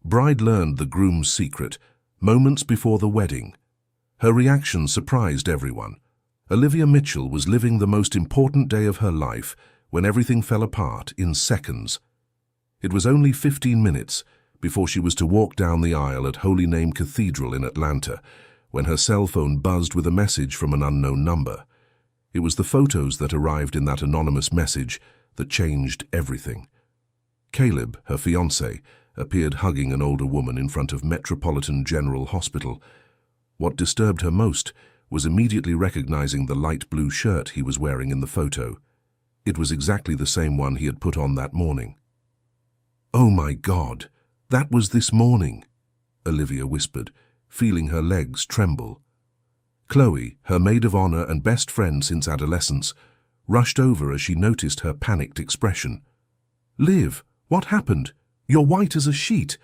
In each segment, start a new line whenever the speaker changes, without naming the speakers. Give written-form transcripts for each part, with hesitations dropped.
Bride learned the groom's secret moments before the wedding. Her reaction surprised everyone. Olivia Mitchell was living the most important day of her life when everything fell apart in seconds. It was only 15 minutes before she was to walk down the aisle at Holy Name Cathedral in Atlanta when her cell phone buzzed with a message from an unknown number. It was the photos that arrived in that anonymous message that changed everything. Caleb, her fiancé, appeared hugging an older woman in front of Metropolitan General Hospital. What disturbed her most was immediately recognizing the light blue shirt he was wearing in the photo. It was exactly the same one he had put on that morning. "Oh my God, that was this morning," Olivia whispered, feeling her legs tremble. Chloe, her maid of honor and best friend since adolescence, rushed over as she noticed her panicked expression. "Liv, what happened? You're white as a sheet."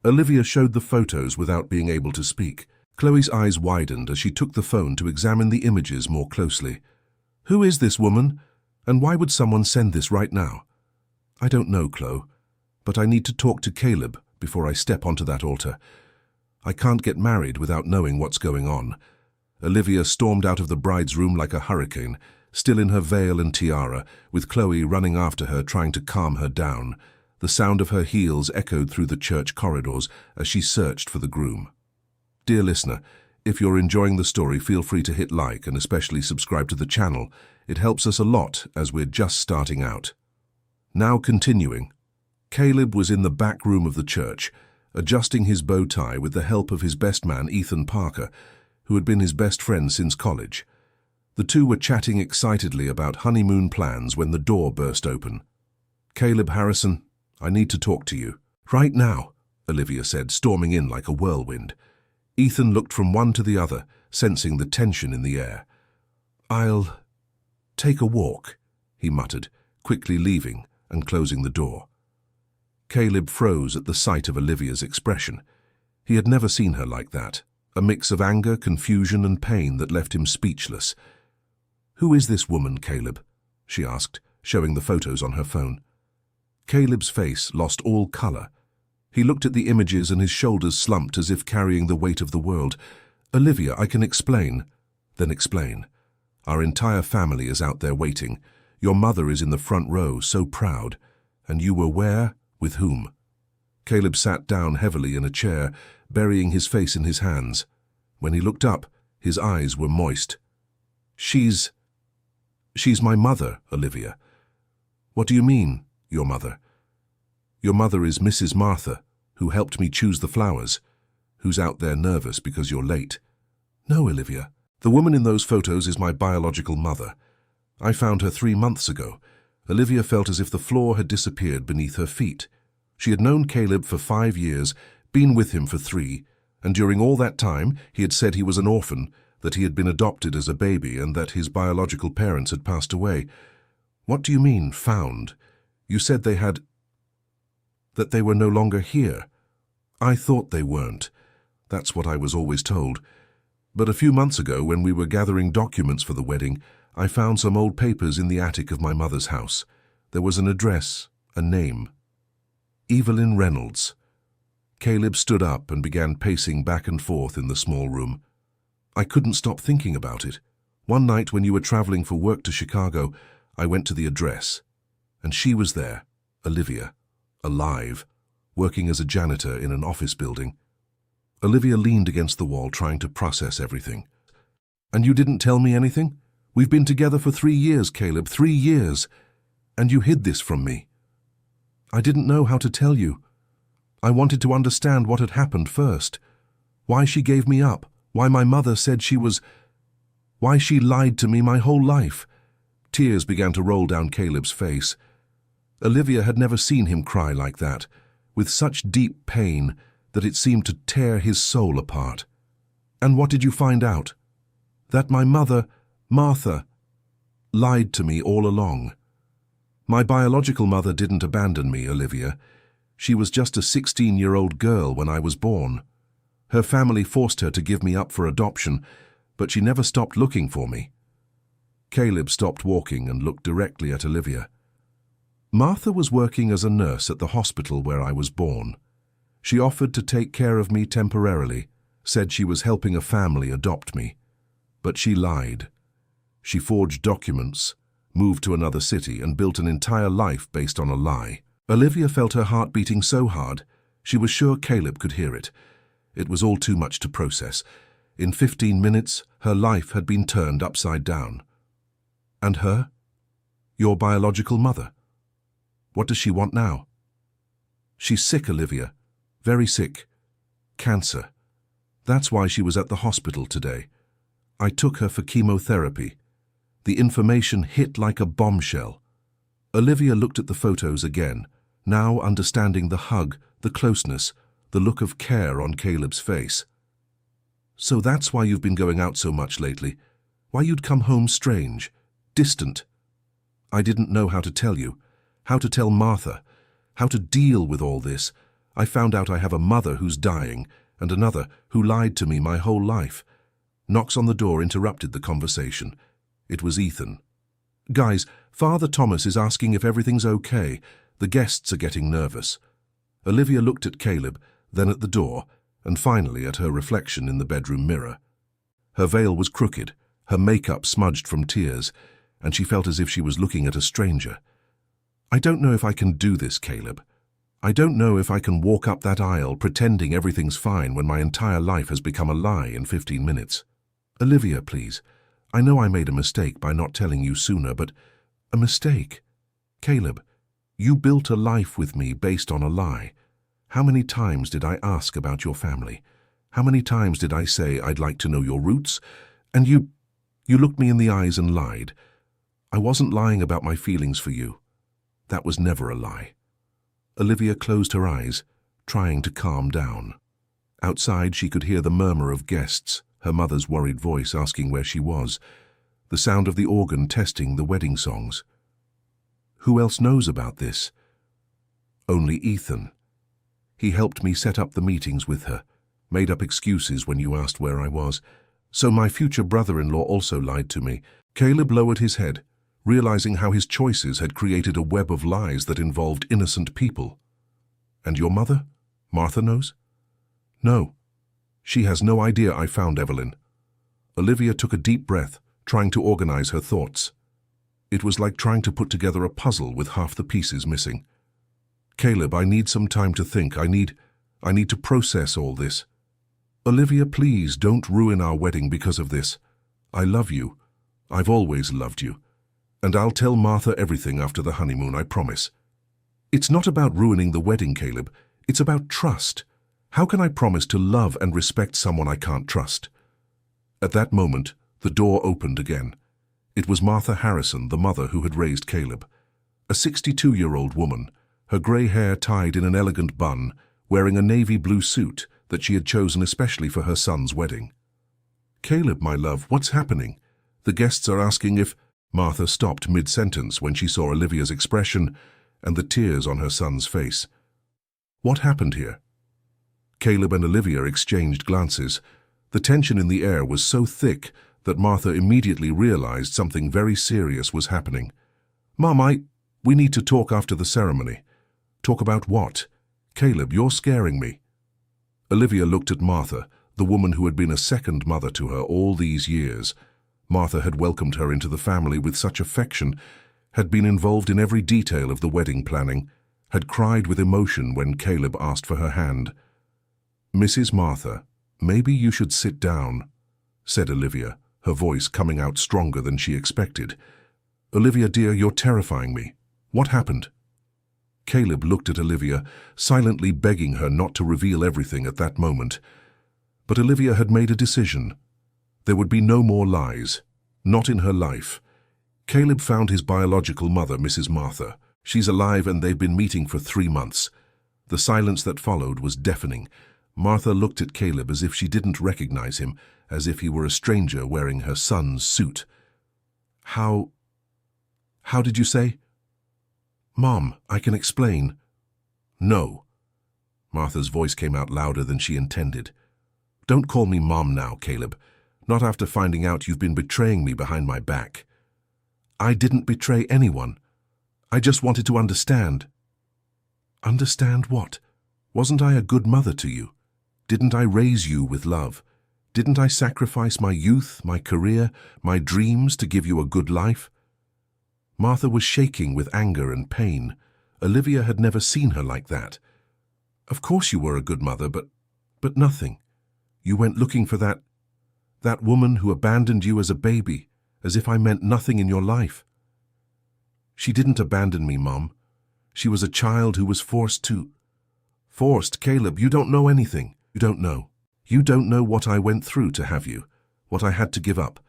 Olivia showed the photos without being able to speak. Chloe's eyes widened as she took the phone to examine the images more closely. "Who is this woman? And why would someone send this right now?" "I don't know, Chloe, but I need to talk to Caleb before I step onto that altar. I can't get married without knowing what's going on." Olivia stormed out of the bride's room like a hurricane, still in her veil and tiara, with Chloe running after her trying to calm her down. The sound of her heels echoed through the church corridors as she searched for the groom. Dear listener, if you're enjoying the story, feel free to hit like and especially subscribe to the channel. It helps us a lot as we're just starting out. Now continuing. Caleb was in the back room of the church, adjusting his bow tie with the help of his best man, Ethan Parker, who had been his best friend since college. The two were chatting excitedly about honeymoon plans when the door burst open. "Caleb Harrison, I need to talk to you." "Right now," Olivia said, storming in like a whirlwind. Ethan looked from one to the other, sensing the tension in the air. "I'll take a walk," he muttered, quickly leaving and closing the door. Caleb froze at the sight of Olivia's expression. He had never seen her like that, a mix of anger, confusion, and pain that left him speechless. "Who is this woman, Caleb?" she asked, showing the photos on her phone. Caleb's face lost all color. He looked at the images and his shoulders slumped as if carrying the weight of the world. "Olivia, I can explain." "Then explain." "Our entire family is out there waiting. Your mother is in the front row, so proud. And you were where? With whom?" Caleb sat down heavily in a chair, burying his face in his hands. When he looked up, his eyes were moist. She's my mother, Olivia." "What do you mean, your mother?" "Your mother is Mrs. Martha, who helped me choose the flowers, who's out there nervous because you're late." "No, Olivia. The woman in those photos is my biological mother. I found her 3 months ago." Olivia felt as if the floor had disappeared beneath her feet. She had known Caleb for 5 years, been with him for 3, and during all that time he had said he was an orphan, that he had been adopted as a baby, and that his biological parents had passed away. "What do you mean, found? You said that they were no longer here." "I thought they weren't. That's what I was always told. But a few months ago, when we were gathering documents for the wedding, I found some old papers in the attic of my mother's house. There was an address, a name. Evelyn Reynolds." Caleb stood up and began pacing back and forth in the small room. "I couldn't stop thinking about it. One night when you were traveling for work to Chicago, I went to the address. And she was there, Olivia, alive, working as a janitor in an office building." Olivia leaned against the wall trying to process everything. "And you didn't tell me anything? We've been together for 3 years, Caleb, 3 years. And you hid this from me." "I didn't know how to tell you. I wanted to understand what had happened first. Why she gave me up, why my mother said why she lied to me my whole life." Tears began to roll down Caleb's face. Olivia had never seen him cry like that, with such deep pain that it seemed to tear his soul apart. "And what did you find out?" "That my mother, Martha, lied to me all along. My biological mother didn't abandon me, Olivia. She was just a 16-year-old girl when I was born. Her family forced her to give me up for adoption, but she never stopped looking for me." Caleb stopped walking and looked directly at Olivia. "Martha was working as a nurse at the hospital where I was born. She offered to take care of me temporarily, said she was helping a family adopt me. But she lied. She forged documents, moved to another city, and built an entire life based on a lie. Olivia felt her heart beating so hard, she was sure Caleb could hear it. It was all too much to process. In 15 minutes, her life had been turned upside down. And her? Your biological mother? What does she want now? She's sick, Olivia. Very sick. Cancer. That's why she was at the hospital today. I took her for chemotherapy. The information hit like a bombshell. Olivia looked at the photos again, now understanding the hug, the closeness, the look of care on Caleb's face. So that's why you've been going out so much lately. Why you'd come home strange, distant. I didn't know how to tell you, how to tell Martha, how to deal with all this. I found out I have a mother who's dying and another who lied to me my whole life. Knocks on the door interrupted the conversation. It was Ethan. Guys, Father Thomas is asking if everything's okay. The guests are getting nervous. Olivia looked at Caleb, then at the door, and finally at her reflection in the bedroom mirror. Her veil was crooked, her makeup smudged from tears, and she felt as if she was looking at a stranger. I don't know if I can do this, Caleb. I don't know if I can walk up that aisle pretending everything's fine when my entire life has become a lie in 15 minutes. Olivia, please. I know I made a mistake by not telling you sooner, but a mistake. Caleb, you built a life with me based on a lie. How many times did I ask about your family? How many times did I say I'd like to know your roots? And you looked me in the eyes and lied. I wasn't lying about my feelings for you. That was never a lie. Olivia closed her eyes, trying to calm down. Outside, she could hear the murmur of guests, her mother's worried voice asking where she was, the sound of the organ testing the wedding songs. Who else knows about this? Only Ethan. He helped me set up the meetings with her, made up excuses when you asked where I was. So my future brother-in-law also lied to me. Caleb lowered his head, realizing how his choices had created a web of lies that involved innocent people. And your mother? Martha knows? No. She has no idea I found Evelyn. Olivia took a deep breath, trying to organize her thoughts. It was like trying to put together a puzzle with half the pieces missing. Caleb, I need some time to think. I need to process all this. Olivia, please don't ruin our wedding because of this. I love you. I've always loved you. And I'll tell Martha everything after the honeymoon, I promise. It's not about ruining the wedding, Caleb. It's about trust. How can I promise to love and respect someone I can't trust? At that moment, the door opened again. It was Martha Harrison, the mother who had raised Caleb. A 62-year-old woman, her grey hair tied in an elegant bun, wearing a navy blue suit that she had chosen especially for her son's wedding. Caleb, my love, what's happening? The guests are asking if... Martha stopped mid-sentence when she saw Olivia's expression and the tears on her son's face. What happened here? Caleb and Olivia exchanged glances. The tension in the air was so thick that Martha immediately realized something very serious was happening. Mom, we need to talk after the ceremony. Talk about what? Caleb, you're scaring me. Olivia looked at Martha, the woman who had been a second mother to her all these years. Martha had welcomed her into the family with such affection, had been involved in every detail of the wedding planning, had cried with emotion when Caleb asked for her hand. Mrs. Martha, maybe you should sit down, said Olivia, her voice coming out stronger than she expected. Olivia, dear, you're terrifying me. What happened? Caleb looked at Olivia, silently begging her not to reveal everything at that moment. But Olivia had made a decision. There would be no more lies, not in her life. Caleb found his biological mother, Mrs. Martha. She's alive and they've been meeting for 3 months. The silence that followed was deafening. Martha looked at Caleb as if she didn't recognize him, as if he were a stranger wearing her son's suit. How did you say? Mom, I can explain. No. Martha's voice came out louder than she intended. Don't call me Mom now, Caleb. Not after finding out you've been betraying me behind my back. I didn't betray anyone. I just wanted to understand. Understand what? Wasn't I a good mother to you? Didn't I raise you with love? Didn't I sacrifice my youth, my career, my dreams to give you a good life? Martha was shaking with anger and pain. Olivia had never seen her like that. Of course you were a good mother, but nothing. You went looking for that woman who abandoned you as a baby, as if I meant nothing in your life. She didn't abandon me, Mom. She was a child who was forced. Caleb, you don't know anything. You don't know. You don't know what I went through to have you, what I had to give up,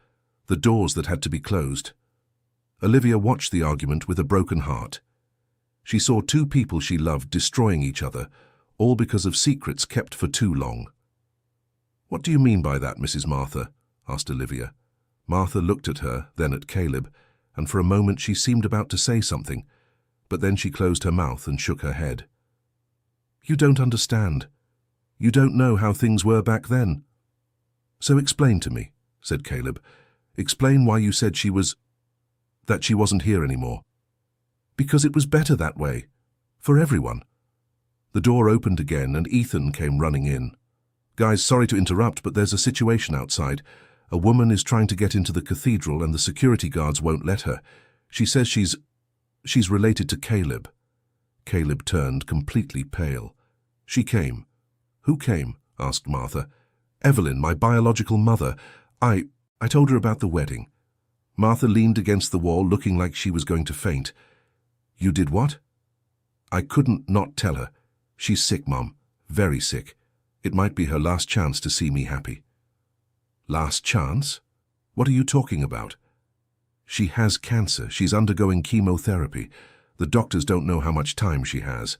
the doors that had to be closed. Olivia watched the argument with a broken heart. She saw two people she loved destroying each other, all because of secrets kept for too long. What do you mean by that, Mrs. Martha? Asked Olivia. Martha looked at her, then at Caleb, and for a moment she seemed about to say something, but then she closed her mouth and shook her head. You don't understand. You don't know how things were back then. So explain to me, said Caleb. Explain why you said that she wasn't here anymore. Because it was better that way. For everyone. The door opened again and Ethan came running in. Guys, sorry to interrupt, but there's a situation outside. A woman is trying to get into the cathedral and the security guards won't let her. She says she's related to Caleb. Caleb turned completely pale. She came. Who came? Asked Martha. Evelyn, my biological mother. I told her about the wedding. Martha leaned against the wall looking like she was going to faint. You did what? I couldn't not tell her. She's sick, Mom. Very sick. It might be her last chance to see me happy. Last chance? What are you talking about? She has cancer. She's undergoing chemotherapy. The doctors don't know how much time she has.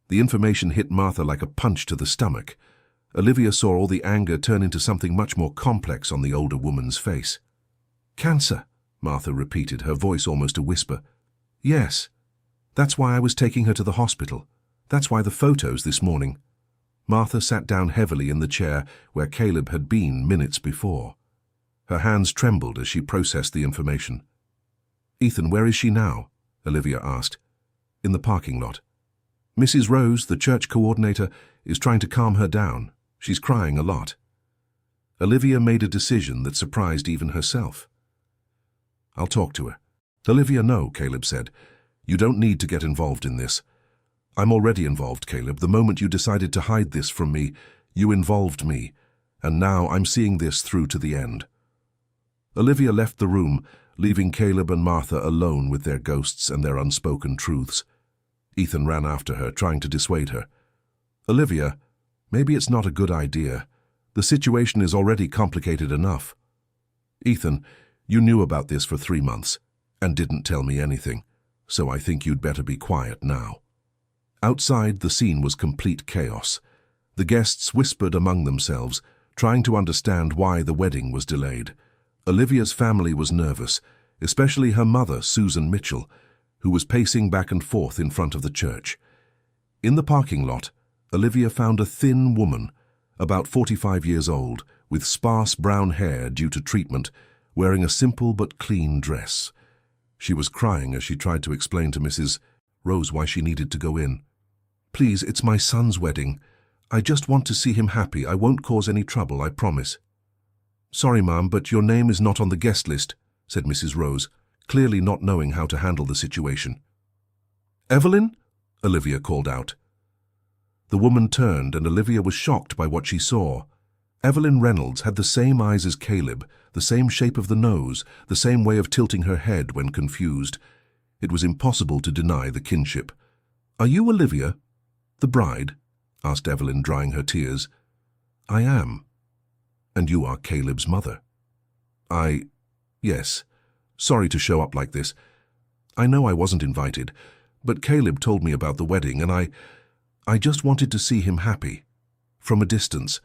The information hit Martha like a punch to the stomach. Olivia saw all the anger turn into something much more complex on the older woman's face. Cancer, Martha repeated, her voice almost a whisper. Yes. That's why I was taking her to the hospital. That's why the photos this morning. Martha sat down heavily in the chair where Caleb had been minutes before. Her hands trembled as she processed the information. Ethan, where is she now? Olivia asked. In the parking lot. Mrs. Rose, the church coordinator, is trying to calm her down. She's crying a lot. Olivia made a decision that surprised even herself. I'll talk to her. Olivia, no, Caleb said. You don't need to get involved in this. I'm already involved, Caleb. The moment you decided to hide this from me, you involved me, and now I'm seeing this through to the end. Olivia left the room, leaving Caleb and Martha alone with their ghosts and their unspoken truths. Ethan ran after her, trying to dissuade her. Olivia, maybe it's not a good idea. The situation is already complicated enough. Ethan, you knew about this for 3 months and didn't tell me anything, so I think you'd better be quiet now. Outside, the scene was complete chaos. The guests whispered among themselves, trying to understand why the wedding was delayed. Olivia's family was nervous, especially her mother, Susan Mitchell, who was pacing back and forth in front of the church. In the parking lot, Olivia found a thin woman, about 45 years old, with sparse brown hair due to treatment, wearing a simple but clean dress. She was crying as she tried to explain to Mrs. Rose why she needed to go in. Please, it's my son's wedding. I just want to see him happy. I won't cause any trouble, I promise. Sorry, Ma'am, but your name is not on the guest list, said Mrs. Rose, clearly not knowing how to handle the situation. Evelyn? Olivia called out. The woman turned and Olivia was shocked by what she saw. Evelyn Reynolds had the same eyes as Caleb, the same shape of the nose, the same way of tilting her head when confused. It was impossible to deny the kinship. Are you Olivia? The bride? Asked Evelyn, drying her tears. I am. And you are Caleb's mother? Yes. Sorry to show up like this. I know I wasn't invited, but Caleb told me about the wedding and I just wanted to see him happy. From a distance.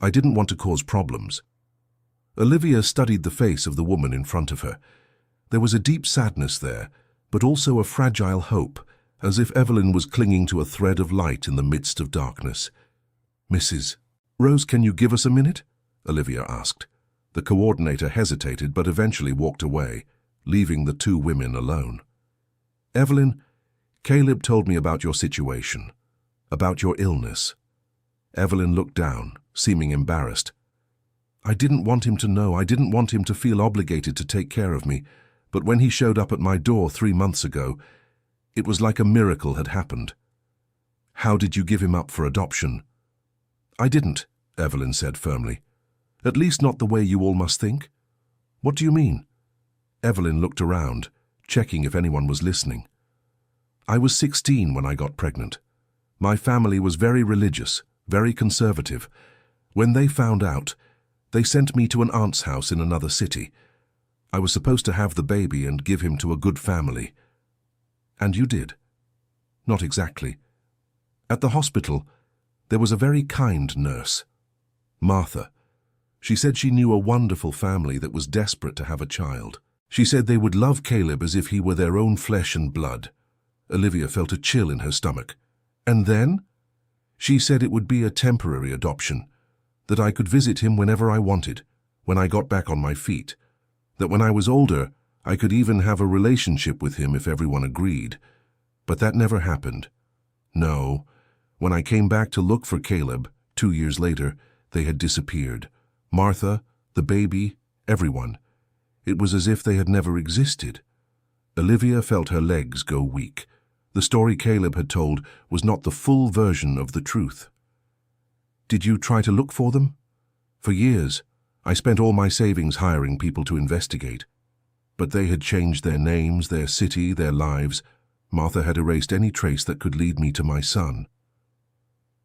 I didn't want to cause problems. Olivia studied the face of the woman in front of her. There was a deep sadness there, but also a fragile hope, as if Evelyn was clinging to a thread of light in the midst of darkness. Mrs. Rose, can you give us a minute? Olivia asked. The coordinator hesitated but eventually walked away, leaving the two women alone. Evelyn, Caleb told me about your situation. about your illness." Evelyn looked down, seeming embarrassed. "I didn't want him to know. I didn't want him to feel obligated to take care of me. But when he showed up at my door 3 months ago, it was like a miracle had happened." "How did you give him up for adoption?" "I didn't," Evelyn said firmly. "At least not the way you all must think." "What do you mean?" Evelyn looked around, checking if anyone was listening. "I was 16 when I got pregnant. My family was very religious, very conservative. When they found out, they sent me to an aunt's house in another city. I was supposed to have the baby and give him to a good family." "And you did?" "Not exactly. At the hospital, there was a very kind nurse, Martha. She said she knew a wonderful family that was desperate to have a child. She said they would love Caleb as if he were their own flesh and blood." Olivia felt a chill in her stomach. "And then?" "She said it would be a temporary adoption, that I could visit him whenever I wanted, when I got back on my feet, that when I was older, I could even have a relationship with him if everyone agreed. But that never happened. No, when I came back to look for Caleb, 2 years later, they had disappeared. Martha, the baby, everyone. It was as if they had never existed." Olivia felt her legs go weak. The story Caleb had told was not the full version of the truth. "Did you try to look for them?" "For years. I spent all my savings hiring people to investigate. But they had changed their names, their city, their lives. Martha had erased any trace that could lead me to my son."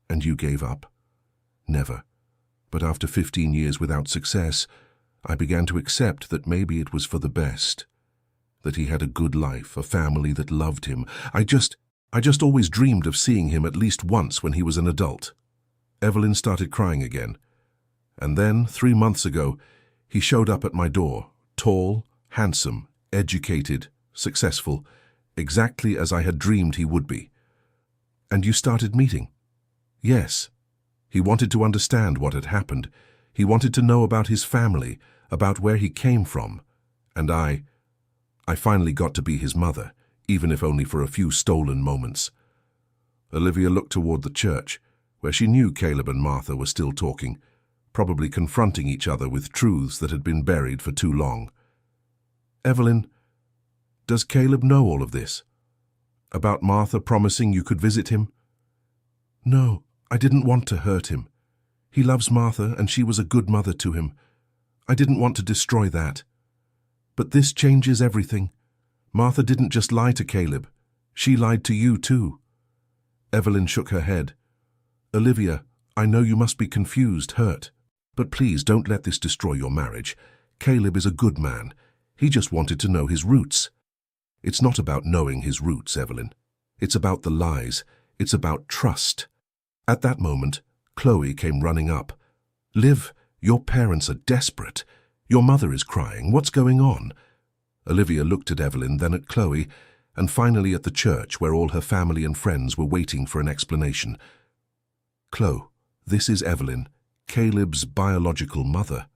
"And you gave up?" "Never. But after 15 years without success, I began to accept that maybe it was for the best. That he had a good life, a family that loved him. I just always dreamed of seeing him at least once when he was an adult." Evelyn started crying again. "And then, 3 months ago, he showed up at my door, tall, handsome, educated, successful, exactly as I had dreamed he would be." "And you started meeting?" "Yes. He wanted to understand what had happened. He wanted to know about his family, about where he came from. And I finally got to be his mother, even if only for a few stolen moments." Olivia looked toward the church, where she knew Caleb and Martha were still talking, probably confronting each other with truths that had been buried for too long. "Evelyn, does Caleb know all of this? About Martha promising you could visit him?" "No, I didn't want to hurt him. He loves Martha and she was a good mother to him. I didn't want to destroy that. But this changes everything. Martha didn't just lie to Caleb. She lied to you too." Evelyn shook her head. "Olivia, I know you must be confused, hurt. But please don't let this destroy your marriage. Caleb is a good man. He just wanted to know his roots." "It's not about knowing his roots, Evelyn. It's about the lies. It's about trust." At that moment, Chloe came running up. "Liv, your parents are desperate. Your mother is crying. What's going on?" Olivia looked at Evelyn, then at Chloe, and finally at the church where all her family and friends were waiting for an explanation. "Chloe, this is Evelyn, Caleb's biological mother."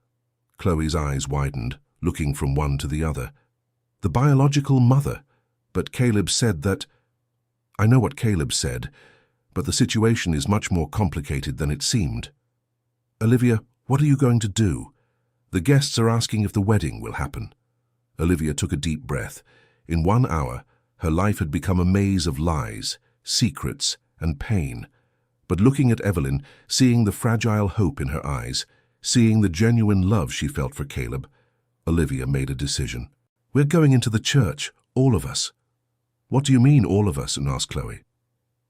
Chloe's eyes widened, looking from one to the other. "The biological mother? But Caleb said that—" "I know what Caleb said, but the situation is much more complicated than it seemed. Olivia, what are you going to do? The guests are asking if the wedding will happen." Olivia took a deep breath. In 1 hour, her life had become a maze of lies, secrets, and pain. But looking at Evelyn, seeing the fragile hope in her eyes, seeing the genuine love she felt for Caleb, Olivia made a decision. "We're going into the church, all of us." "What do you mean, all of us?" asked Chloe.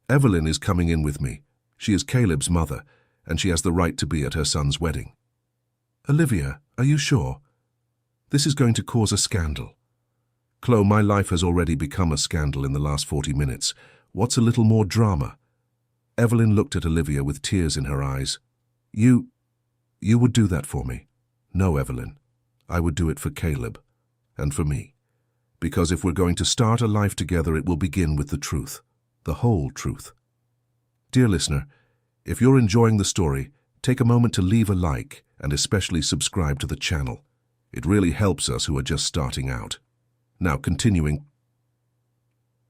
"Evelyn is coming in with me. She is Caleb's mother, and she has the right to be at her son's wedding." "Olivia, are you sure? This is going to cause a scandal." "Chloe, my life has already become a scandal in the last 40 minutes. What's a little more drama?" Evelyn looked at Olivia with tears in her eyes. You would do that for me?" "No, Evelyn. I would do it for Caleb, and for me. Because if we're going to start a life together, it will begin with the truth, the whole truth." Dear listener, if you're enjoying the story, take a moment to leave a like and especially subscribe to the channel. It really helps us who are just starting out. Now continuing.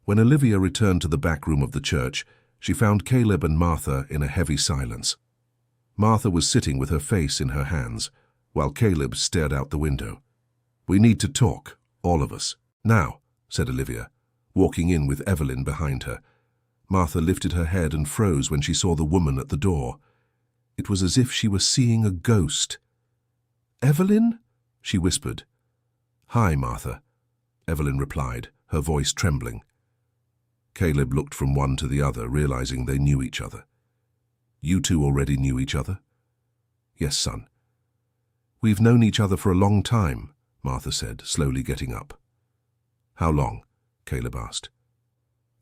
When Olivia returned to the back room of the church, she found Caleb and Martha in a heavy silence. Martha was sitting with her face in her hands, while Caleb stared out the window. "We need to talk, all of us. Now," said Olivia, walking in with Evelyn behind her. Martha lifted her head and froze when she saw the woman at the door. It was as if she were seeing a ghost. "Evelyn?" she whispered. "Hi, Martha," Evelyn replied, her voice trembling. Caleb looked from one to the other, realizing they knew each other. "You two already knew each other?" "Yes, son." "We've known each other for a long time," Martha said, slowly getting up. "How long?" Caleb asked.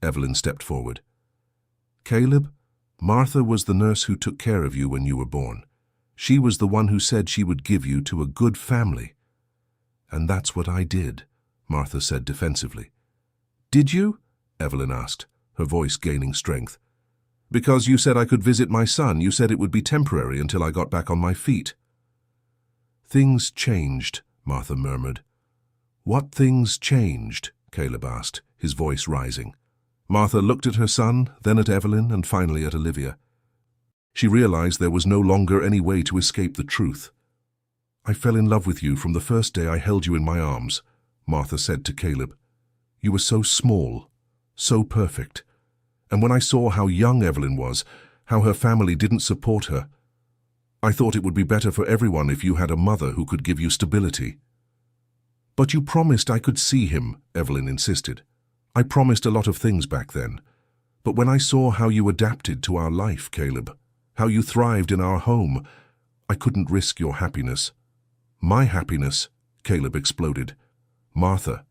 Evelyn stepped forward. "Caleb, Martha was the nurse who took care of you when you were born. She was the one who said she would give you to a good family." "And that's what I did," Martha said defensively. "Did you?" Evelyn asked, her voice gaining strength. "Because you said I could visit my son. You said it would be temporary until I got back on my feet." "Things changed," Martha murmured. "What things changed?" Caleb asked, his voice rising. Martha looked at her son, then at Evelyn, and finally at Olivia. She realized there was no longer any way to escape the truth. "I fell in love with you from the first day I held you in my arms," Martha said to Caleb. "You were so small, so perfect. And when I saw how young Evelyn was, how her family didn't support her, I thought it would be better for everyone if you had a mother who could give you stability." "But you promised I could see him," Evelyn insisted. "I promised a lot of things back then. But when I saw how you adapted to our life, Caleb, how you thrived in our home, I couldn't risk your happiness." "My happiness?" Caleb exploded. "Martha,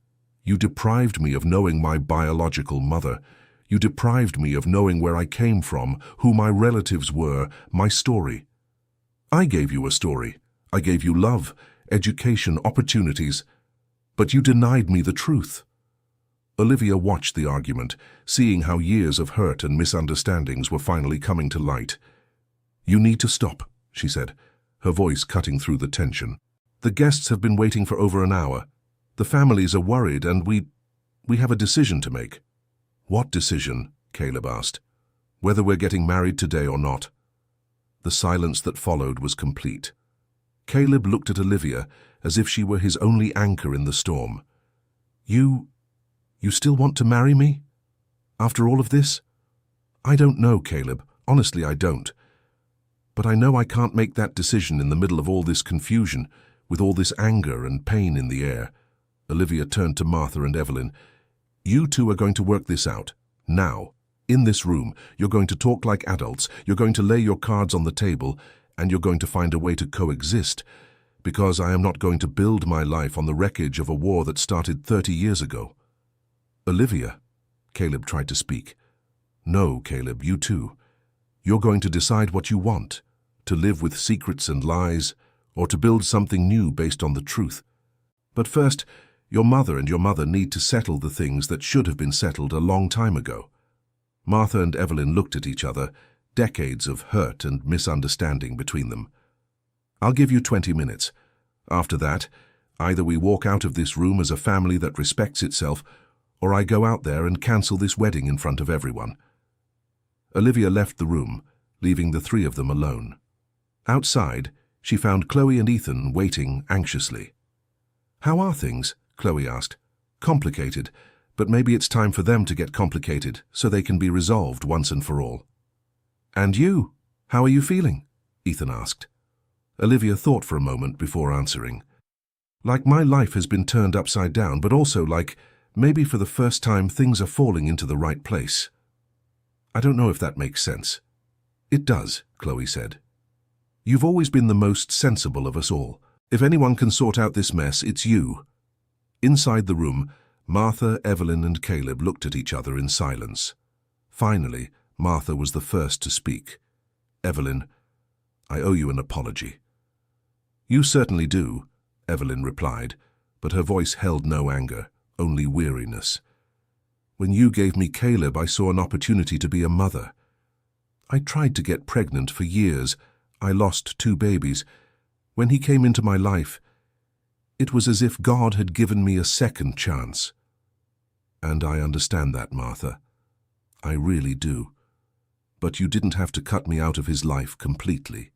you deprived me of knowing my biological mother. You deprived me of knowing where I came from, who my relatives were, my story. I gave you a story. I gave you love, education, opportunities. But you denied me the truth." Olivia watched the argument, seeing how years of hurt and misunderstandings were finally coming to light. "You need to stop," she said, her voice cutting through the tension. "The guests have been waiting for over an hour. The families are worried, and we have a decision to make." "What decision?" Caleb asked. "Whether we're getting married today or not." The silence that followed was complete. Caleb looked at Olivia as if she were his only anchor in the storm. You still want to marry me? After all of this?" "I don't know, Caleb. Honestly, I don't. But I know I can't make that decision in the middle of all this confusion, with all this anger and pain in the air." Olivia turned to Martha and Evelyn. "You two are going to work this out. Now. In this room, you're going to talk like adults, you're going to lay your cards on the table, and you're going to find a way to coexist, because I am not going to build my life on the wreckage of a war that started 30 years ago." "Olivia," Caleb tried to speak. "No, Caleb, you too. You're going to decide what you want, to live with secrets and lies, or to build something new based on the truth. But first, your mother and your mother need to settle the things that should have been settled a long time ago." Martha and Evelyn looked at each other, decades of hurt and misunderstanding between them. "I'll give you 20 minutes. After that, either we walk out of this room as a family that respects itself, or I go out there and cancel this wedding in front of everyone." Olivia left the room, leaving the three of them alone. Outside, she found Chloe and Ethan waiting anxiously. "How are things?" Chloe asked. "Complicated, but maybe it's time for them to get complicated so they can be resolved once and for all." "And you? How are you feeling?" Ethan asked. Olivia thought for a moment before answering. "Like my life has been turned upside down, but also like maybe for the first time things are falling into the right place. I don't know if that makes sense." "It does," Chloe said. "You've always been the most sensible of us all. If anyone can sort out this mess, it's you." Inside the room, Martha, Evelyn, and Caleb looked at each other in silence. Finally, Martha was the first to speak. "Evelyn, I owe you an apology." "You certainly do," Evelyn replied, but her voice held no anger, only weariness. "When you gave me Caleb, I saw an opportunity to be a mother. I tried to get pregnant for years. I lost 2 babies. When he came into my life, it was as if God had given me a second chance. And I understand that, Martha. I really do. but you didn't have to cut me out of his life completely."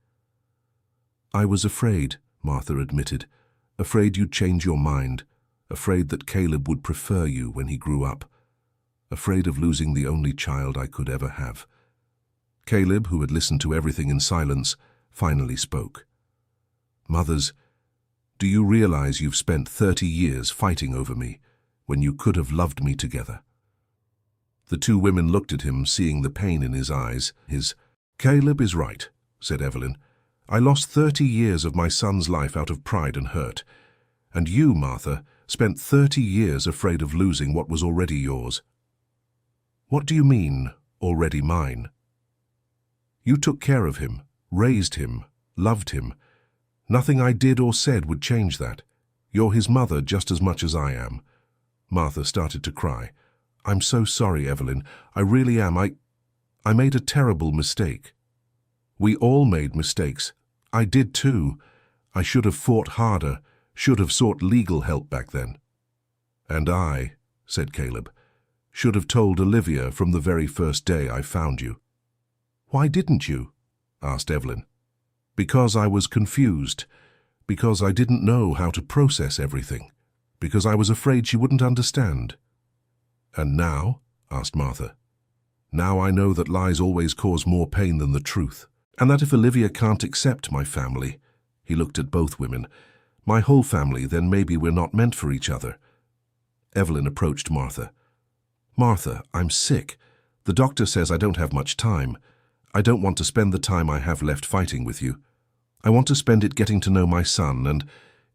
"I was afraid," Martha admitted. "Afraid you'd change your mind. Afraid that Caleb would prefer you when he grew up. Afraid of losing the only child I could ever have." Caleb, who had listened to everything in silence, finally spoke. "Mothers, do you realize you've spent 30 years fighting over me when you could have loved me together?" The two women looked at him, seeing the pain in his eyes. "Caleb is right," said Evelyn. "I lost 30 years of my son's life out of pride and hurt. And you, Martha, spent 30 years afraid of losing what was already yours." "What do you mean, already mine?" "You took care of him, raised him, loved him. Nothing I did or said would change that. You're his mother just as much as I am." Martha started to cry. "I'm so sorry, Evelyn. I really am. I made a terrible mistake." "We all made mistakes. I did too. I should have fought harder, should have sought legal help back then." "And I," said Caleb, "should have told Olivia from the very first day I found you." "Why didn't you?" asked Evelyn. "Because I was confused. Because I didn't know how to process everything. Because I was afraid she wouldn't understand." "And now?" asked Martha. "Now I know that lies always cause more pain than the truth, and that if Olivia can't accept my family," he looked at both women, "my whole family, then maybe we're not meant for each other." Evelyn approached Martha. "Martha, I'm sick. The doctor says I don't have much time. I don't want to spend the time I have left fighting with you. I want to spend it getting to know my son, and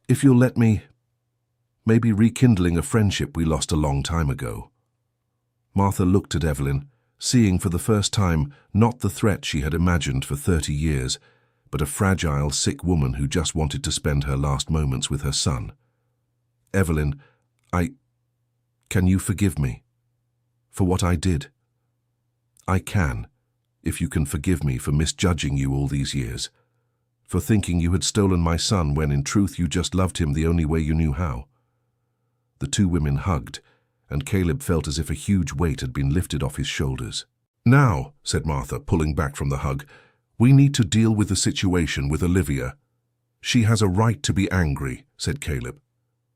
if you'll let me, maybe rekindling a friendship we lost a long time ago." Martha looked at Evelyn, seeing for the first time not the threat she had imagined for 30 years, but a fragile, sick woman who just wanted to spend her last moments with her son. "Evelyn, can you forgive me for what I did?" "I can, if you can forgive me for misjudging you all these years, for thinking you had stolen my son when in truth you just loved him the only way you knew how." The two women hugged, and Caleb felt as if a huge weight had been lifted off his shoulders. "Now," said Martha, pulling back from the hug, "we need to deal with the situation with Olivia." "She has a right to be angry," said Caleb.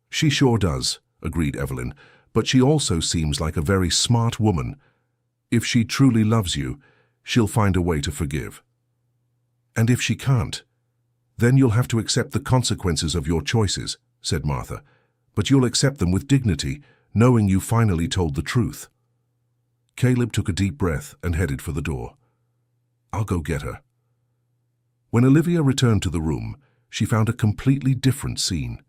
"She sure does," agreed Evelyn, "but she also seems like a very smart woman. If she truly loves you, she'll find a way to forgive. And if she can't, then you'll have to accept the consequences of your choices," said Martha, "but you'll accept them with dignity, knowing you finally told the truth." Caleb took a deep breath and headed for the door. "I'll go get her." When Olivia returned to the room, she found a completely different scene.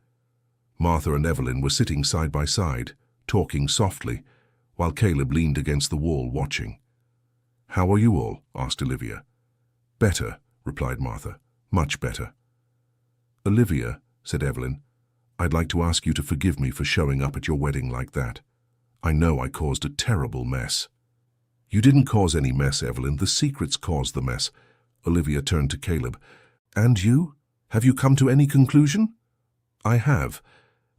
Martha and Evelyn were sitting side by side, talking softly, while Caleb leaned against the wall watching. "How are you all?" asked Olivia. "Better," replied Martha. "Much better." "Olivia," said Evelyn, "I'd like to ask you to forgive me for showing up at your wedding like that. I know I caused a terrible mess." "You didn't cause any mess, Evelyn. The secrets caused the mess." Olivia turned to Caleb. "And you? Have you come to any conclusion?" "I have.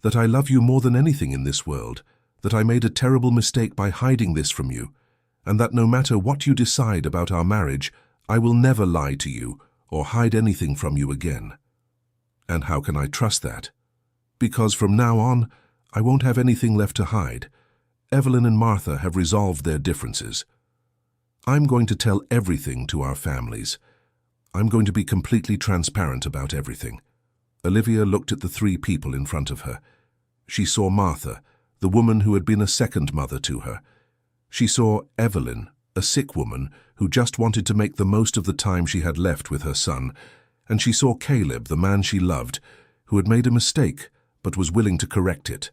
That I love you more than anything in this world. That I made a terrible mistake by hiding this from you. And that no matter what you decide about our marriage, I will never lie to you or hide anything from you again." "And how can I trust that?" "Because from now on, I won't have anything left to hide. Evelyn and Martha have resolved their differences. I'm going to tell everything to our families. I'm going to be completely transparent about everything." Olivia looked at the three people in front of her. She saw Martha, the woman who had been a second mother to her. She saw Evelyn, a sick woman who just wanted to make the most of the time she had left with her son. And she saw Caleb, the man she loved, who had made a mistake but was willing to correct it.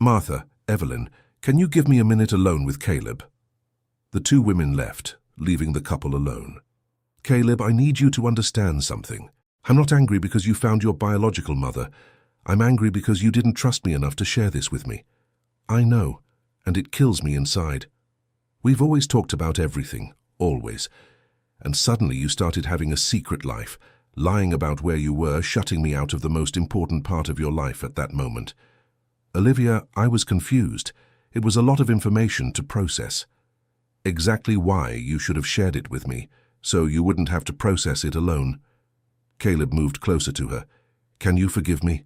"Martha, Evelyn, can you give me a minute alone with Caleb?" The two women left, leaving the couple alone. "Caleb, I need you to understand something. I'm not angry because you found your biological mother. I'm angry because you didn't trust me enough to share this with me. I know, and it kills me inside. We've always talked about everything, always. And suddenly you started having a secret life, lying about where you were, shutting me out of the most important part of your life at that moment. Olivia, I was confused. It was a lot of information to process. Exactly why you should have shared it with me, so you wouldn't have to process it alone. Caleb moved closer to her. Can you forgive me?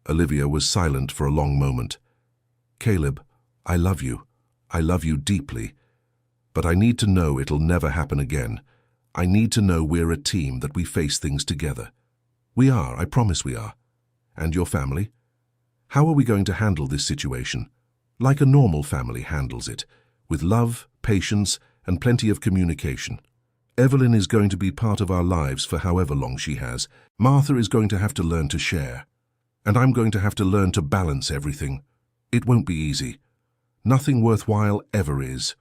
Olivia was silent for a long moment. Caleb, I love you. I love you deeply. But I need to know it'll never happen again. I need to know we're a team, that we face things together. We are, I promise we are. And your family? How are we going to handle this situation? Like a normal family handles it, with love, patience, and plenty of communication. Evelyn is going to be part of our lives for however long she has. Martha is going to have to learn to share. And I'm going to have to learn to balance everything. It won't be easy. Nothing worthwhile ever is.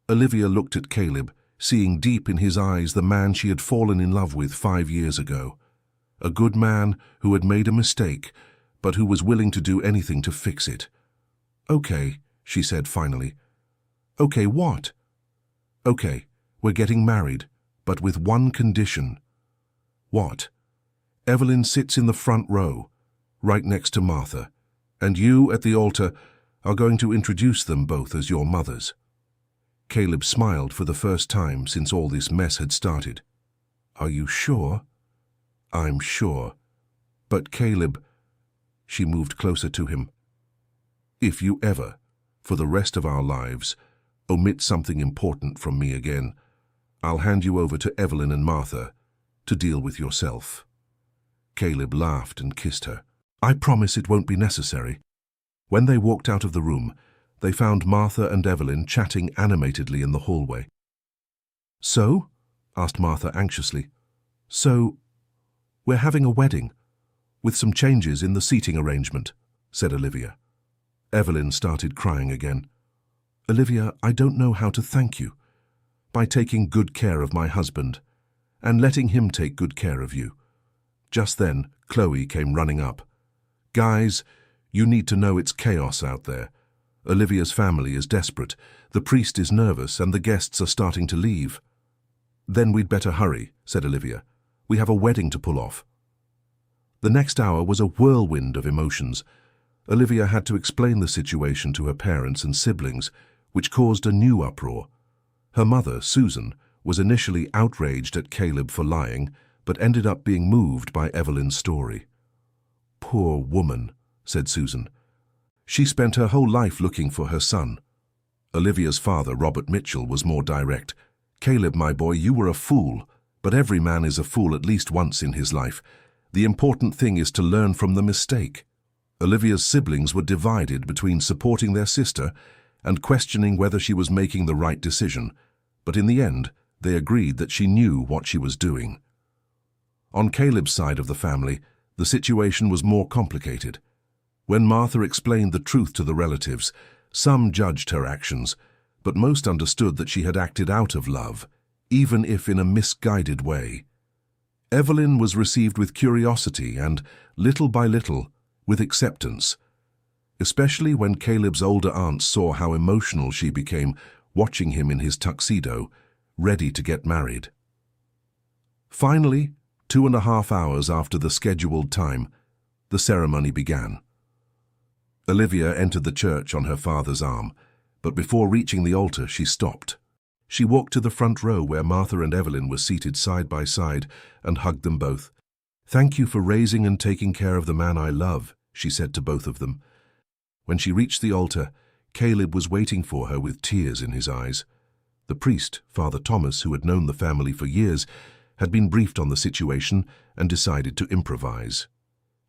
Olivia looked at Caleb, seeing deep in his eyes the man she had fallen in love with 5 years ago. A good man who had made a mistake, but who was willing to do anything to fix it. Okay, she said finally. Okay, what? Okay, we're getting married, but with one condition. What? Evelyn sits in the front row, right next to Martha, and you at the altar are going to introduce them both as your mothers. Caleb smiled for the first time since all this mess had started. Are you sure? I'm sure. But Caleb, she moved closer to him. If you ever, for the rest of our lives, omit something important from me again, I'll hand you over to Evelyn and Martha to deal with yourself. Caleb laughed and kissed her. I promise it won't be necessary. When they walked out of the room, they found Martha and Evelyn chatting animatedly in the hallway. So? Asked Martha anxiously. So, we're having a wedding, with some changes in the seating arrangement, said Olivia. Evelyn started crying again. Olivia, I don't know how to thank you. By taking good care of my husband, and letting him take good care of you. Just then, Chloe came running up. Guys, you need to know it's chaos out there. Olivia's family is desperate, the priest is nervous, and the guests are starting to leave. Then we'd better hurry, said Olivia. We have a wedding to pull off. The next hour was a whirlwind of emotions. Olivia had to explain the situation to her parents and siblings, which caused a new uproar. Her mother, Susan, was initially outraged at Caleb for lying, but ended up being moved by Evelyn's story. Poor woman, said Susan. She spent her whole life looking for her son. Olivia's father, Robert Mitchell, was more direct. Caleb, my boy, you were a fool, but every man is a fool at least once in his life. The important thing is to learn from the mistake. Olivia's siblings were divided between supporting their sister and questioning whether she was making the right decision, but in the end, they agreed that she knew what she was doing. On Caleb's side of the family, the situation was more complicated. When Martha explained the truth to the relatives, some judged her actions, but most understood that she had acted out of love, even if in a misguided way. Evelyn was received with curiosity and, little by little, with acceptance, especially when Caleb's older aunts saw how emotional she became watching him in his tuxedo, ready to get married. Finally, 2.5 hours after the scheduled time, the ceremony began. Olivia entered the church on her father's arm, but before reaching the altar she stopped. She walked to the front row where Martha and Evelyn were seated side by side and hugged them both. Thank you for raising and taking care of the man I love, she said to both of them. When she reached the altar, Caleb was waiting for her with tears in his eyes. The priest, Father Thomas, who had known the family for years, had been briefed on the situation and decided to improvise.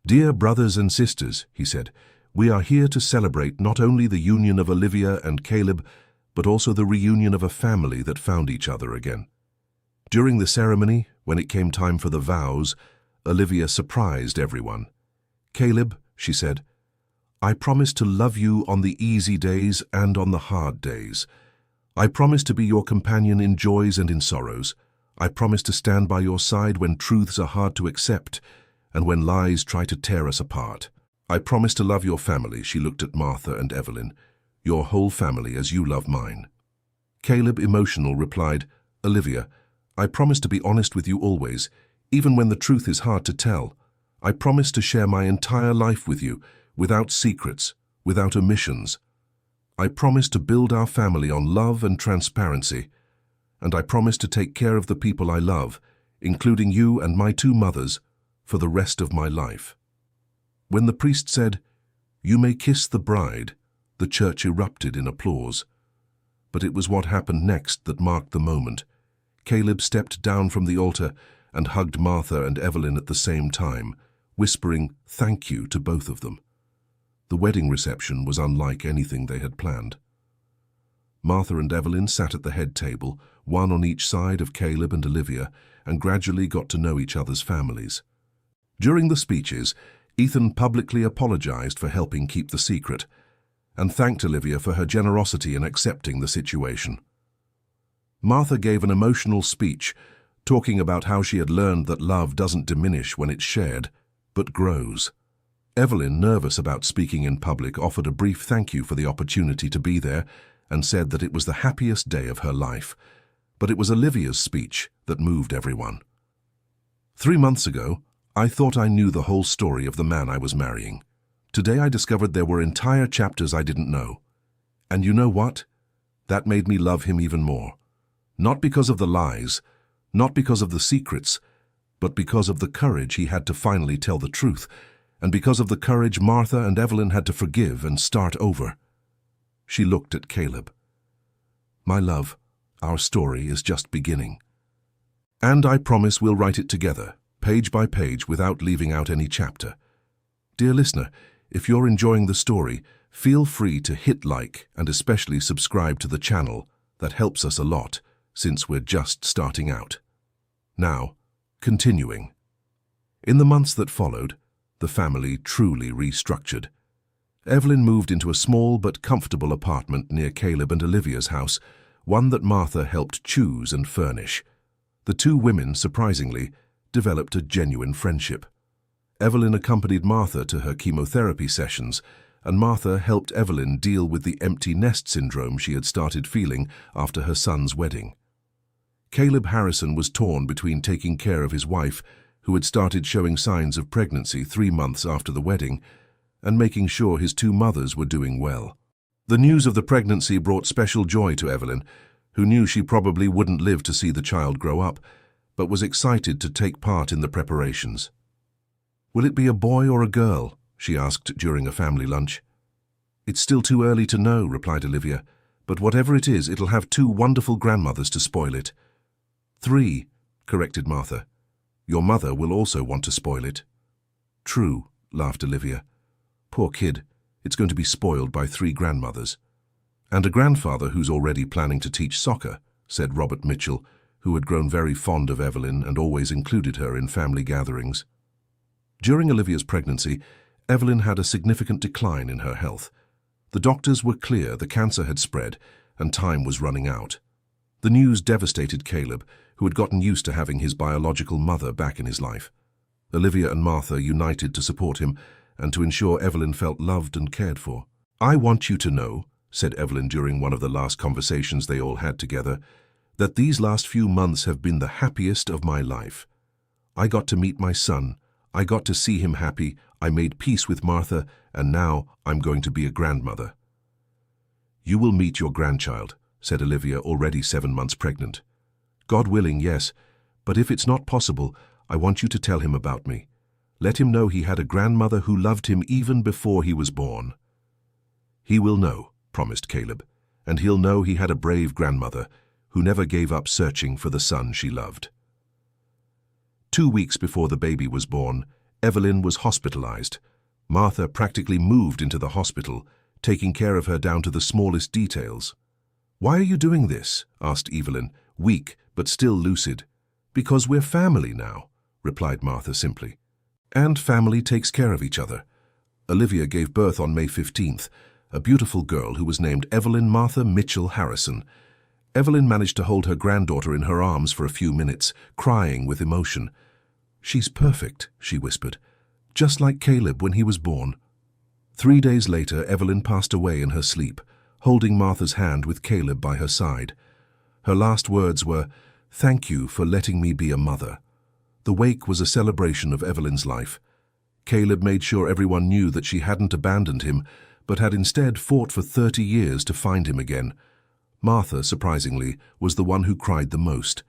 Dear brothers and sisters, he said, we are here to celebrate not only the union of Olivia and Caleb, but also the reunion of a family that found each other again. During the ceremony, when it came time for the vows, Olivia surprised everyone. Caleb, she said, I promise to love you on the easy days and on the hard days. I promise to be your companion in joys and in sorrows. I promise to stand by your side when truths are hard to accept and when lies try to tear us apart. I promise to love your family, she looked at Martha and Evelyn, your whole family as you love mine. Caleb, emotional, replied, Olivia, I promise to be honest with you always, even when the truth is hard to tell. I promise to share my entire life with you, without secrets, without omissions. I promise to build our family on love and transparency, and I promise to take care of the people I love, including you and my two mothers, for the rest of my life." When the priest said, "You may kiss the bride," the church erupted in applause. But it was what happened next that marked the moment. Caleb stepped down from the altar and hugged Martha and Evelyn at the same time, whispering thank you to both of them. The wedding reception was unlike anything they had planned. Martha and Evelyn sat at the head table, one on each side of Caleb and Olivia, and gradually got to know each other's families. During the speeches, Ethan publicly apologized for helping keep the secret, and thanked Olivia for her generosity in accepting the situation. Martha gave an emotional speech, talking about how she had learned that love doesn't diminish when it's shared, but grows. Evelyn, nervous about speaking in public, offered a brief thank you for the opportunity to be there and said that it was the happiest day of her life. But it was Olivia's speech that moved everyone. 3 months ago, I thought I knew the whole story of the man I was marrying. Today I discovered there were entire chapters I didn't know. And you know what? That made me love him even more. Not because of the lies, not because of the secrets, but because of the courage he had to finally tell the truth, and because of the courage Martha and Evelyn had to forgive and start over. She looked at Caleb. "My love, our story is just beginning. And I promise we'll write it together, page by page, without leaving out any chapter. Dear listener, if you're enjoying the story, feel free to hit like and especially subscribe to the channel. That helps us a lot, since we're just starting out. Now, continuing. In the months that followed, the family truly restructured. Evelyn moved into a small but comfortable apartment near Caleb and Olivia's house, one that Martha helped choose and furnish. The two women, surprisingly, developed a genuine friendship. Evelyn accompanied Martha to her chemotherapy sessions, and Martha helped Evelyn deal with the empty nest syndrome she had started feeling after her son's wedding. Caleb Harrison was torn between taking care of his wife, who had started showing signs of pregnancy 3 months after the wedding, and making sure his two mothers were doing well. The news of the pregnancy brought special joy to Evelyn, who knew she probably wouldn't live to see the child grow up, but was excited to take part in the preparations. "Will it be a boy or a girl?" she asked during a family lunch. "It's still too early to know," replied Olivia, "but whatever it is, it'll have 2 wonderful grandmothers to spoil it." 3, corrected Martha. "Your mother will also want to spoil it." "True," laughed Olivia. "Poor kid, it's going to be spoiled by 3 grandmothers." "And a grandfather who's already planning to teach soccer," said Robert Mitchell, who had grown very fond of Evelyn and always included her in family gatherings. During Olivia's pregnancy, Evelyn had a significant decline in her health. The doctors were clear the cancer had spread and time was running out. The news devastated Caleb, who had gotten used to having his biological mother back in his life. Olivia and Martha united to support him and to ensure Evelyn felt loved and cared for. "I want you to know," said Evelyn during one of the last conversations they all had together, "that these last few months have been the happiest of my life. I got to meet my son, I got to see him happy, I made peace with Martha, and now I'm going to be a grandmother." "You will meet your grandchild," said Olivia, already 7 months pregnant. "God willing, yes, but if it's not possible, I want you to tell him about me. Let him know he had a grandmother who loved him even before he was born." "He will know," promised Caleb, "and he'll know he had a brave grandmother who never gave up searching for the son she loved." 2 weeks before the baby was born, Evelyn was hospitalized. Martha practically moved into the hospital, taking care of her down to the smallest details. "Why are you doing this?" asked Evelyn, weak but still lucid. "Because we're family now," replied Martha simply. "And family takes care of each other." Olivia gave birth on May 15th, a beautiful girl who was named Evelyn Martha Mitchell Harrison. Evelyn managed to hold her granddaughter in her arms for a few minutes, crying with emotion. "She's perfect," she whispered, "just like Caleb when he was born." 3 days later, Evelyn passed away in her sleep, holding Martha's hand with Caleb by her side. Her last words were, "Thank you for letting me be a mother." The wake was a celebration of Evelyn's life. Caleb made sure everyone knew that she hadn't abandoned him, but had instead fought for 30 years to find him again. Martha, surprisingly, was the one who cried the most.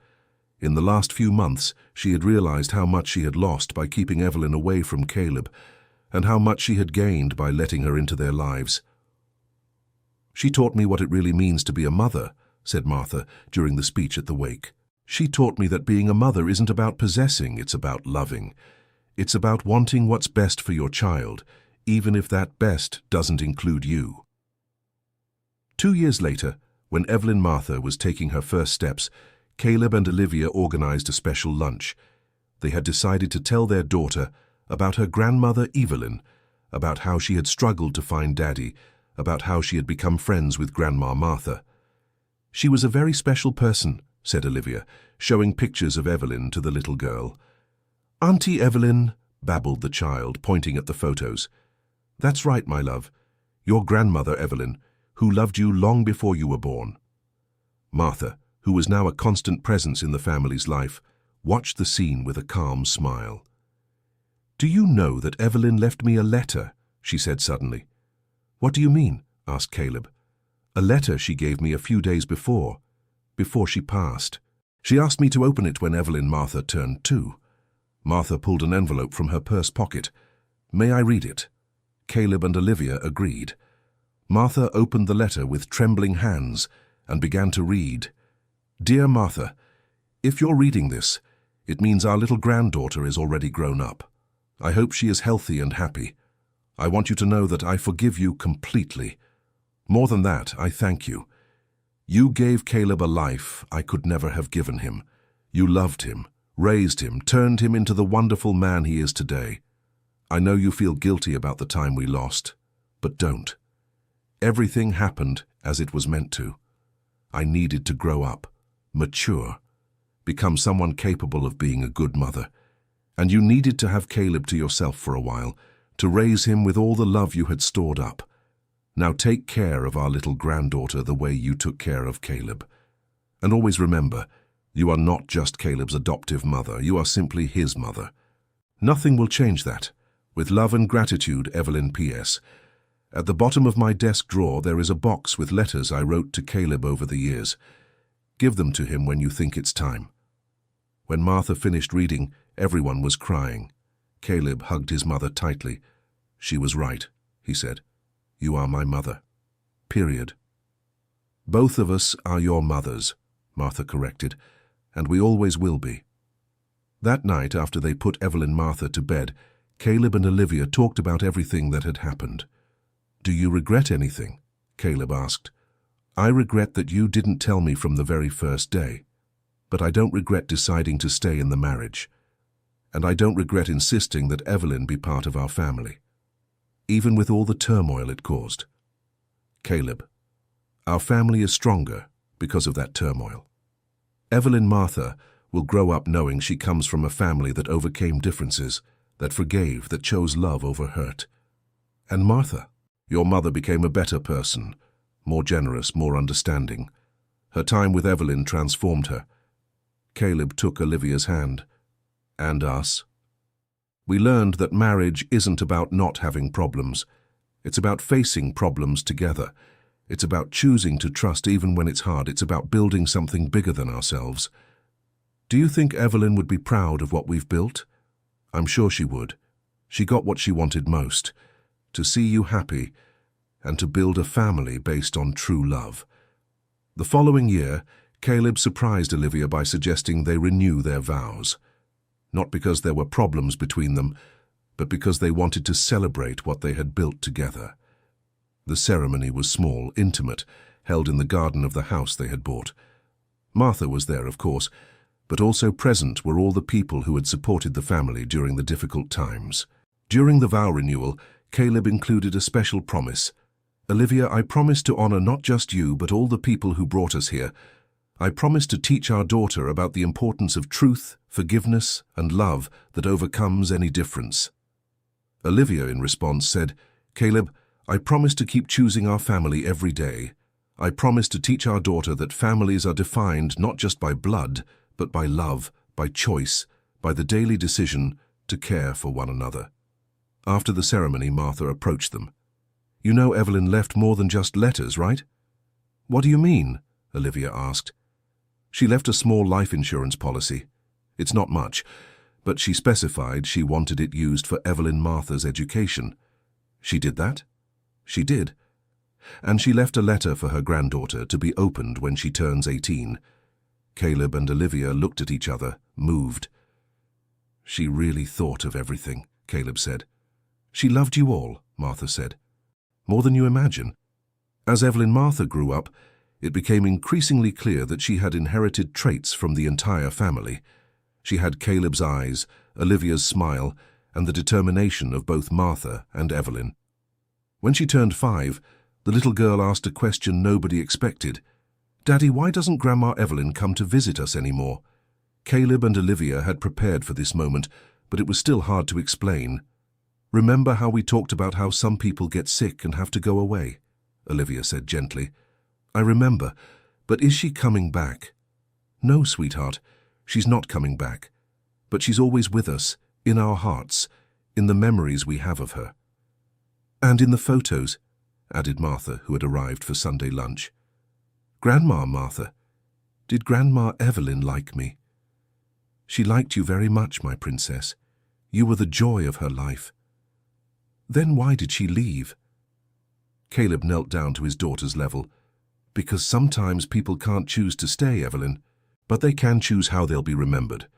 In the last few months, she had realized how much she had lost by keeping Evelyn away from Caleb, and how much she had gained by letting her into their lives. "She taught me what it really means to be a mother," said Martha during the speech at the wake. "She taught me that being a mother isn't about possessing, it's about loving. It's about wanting what's best for your child, even if that best doesn't include you." 2 years later, when Evelyn Martha was taking her first steps, Caleb and Olivia organized a special lunch. They had decided to tell their daughter about her grandmother Evelyn, about how she had struggled to find Daddy, about how she had become friends with Grandma Martha. "She was a very special person," said Olivia, showing pictures of Evelyn to the little girl. "Auntie Evelyn," babbled the child, pointing at the photos. "That's right, my love. Your grandmother Evelyn, who loved you long before you were born." Martha, who was now a constant presence in the family's life, watched the scene with a calm smile. "Do you know that Evelyn left me a letter?" she said suddenly. "What do you mean?" asked Caleb. "A letter she gave me a few days before she passed. She asked me to open it when Evelyn Martha turned 2. Martha pulled an envelope from her purse pocket. "May I read it?" Caleb and Olivia agreed. Martha opened the letter with trembling hands and began to read. "Dear Martha, if you're reading this, it means our little granddaughter is already grown up. I hope she is healthy and happy. I want you to know that I forgive you completely. More than that, I thank you. You gave Caleb a life I could never have given him. You loved him, raised him, turned him into the wonderful man he is today. I know you feel guilty about the time we lost, but don't. Everything happened as it was meant to. I needed to grow up, mature, become someone capable of being a good mother. And you needed to have Caleb to yourself for a while, to raise him with all the love you had stored up. Now take care of our little granddaughter the way you took care of Caleb. And always remember, you are not just Caleb's adoptive mother, you are simply his mother. Nothing will change that. With love and gratitude, Evelyn P.S. At the bottom of my desk drawer there is a box with letters I wrote to Caleb over the years. Give them to him when you think it's time." When Martha finished reading, everyone was crying. Caleb hugged his mother tightly. "She was right," he said. "You are my mother. Period." "Both of us are your mothers," Martha corrected, "and we always will be." That night, after they put Evelyn Martha to bed, Caleb and Olivia talked about everything that had happened. "Do you regret anything?" Caleb asked. "I regret that you didn't tell me from the very first day, but I don't regret deciding to stay in the marriage. And I don't regret insisting that Evelyn be part of our family, even with all the turmoil it caused." Caleb: "Our family is stronger because of that turmoil. Evelyn Martha will grow up knowing she comes from a family that overcame differences, that forgave, that chose love over hurt. And Martha, your mother became a better person, more generous, more understanding. Her time with Evelyn transformed her." Caleb took Olivia's hand. "And us. We learned that marriage isn't about not having problems. It's about facing problems together. It's about choosing to trust even when it's hard. It's about building something bigger than ourselves. Do you think Evelyn would be proud of what we've built? I'm sure she would. She got what she wanted most, to see you happy and to build a family based on true love." The following year, Caleb surprised Olivia by suggesting they renew their vows. Not because there were problems between them, but because they wanted to celebrate what they had built together. The ceremony was small, intimate, held in the garden of the house they had bought. Martha was there, of course, but also present were all the people who had supported the family during the difficult times. During the vow renewal, Caleb included a special promise. "Olivia, I promise to honor not just you, but all the people who brought us here. I promise to teach our daughter about the importance of truth, forgiveness, and love that overcomes any difference." Olivia, in response, said, "Caleb, I promise to keep choosing our family every day. I promise to teach our daughter that families are defined not just by blood, but by love, by choice, by the daily decision to care for one another." After the ceremony, Martha approached them. You know Evelyn left more than just letters, right? What do you mean? Olivia asked. She left a small life insurance policy. It's not much, but she specified she wanted it used for Evelyn Martha's education. She did that? She did. And she left a letter for her granddaughter to be opened when she turns 18. Caleb and Olivia looked at each other, moved. She really thought of everything, Caleb said. She loved you all, Martha said. More than you imagine. As Evelyn Martha grew up, it became increasingly clear that she had inherited traits from the entire family. She had Caleb's eyes, Olivia's smile, and the determination of both Martha and Evelyn. When she turned 5, the little girl asked a question nobody expected. "Daddy, why doesn't Grandma Evelyn come to visit us anymore?" Caleb and Olivia had prepared for this moment, but it was still hard to explain. "Remember how we talked about how some people get sick and have to go away?" Olivia said gently. "I remember, but is she coming back?" "No, sweetheart, she's not coming back. But she's always with us, in our hearts, in the memories we have of her." "And in the photos," added Martha, who had arrived for Sunday lunch. "Grandma Martha, did Grandma Evelyn like me?" "She liked you very much, my princess. You were the joy of her life." "Then why did she leave?" Caleb knelt down to his daughter's level. "Because sometimes people can't choose to stay, Evelyn, but they can choose how they'll be remembered.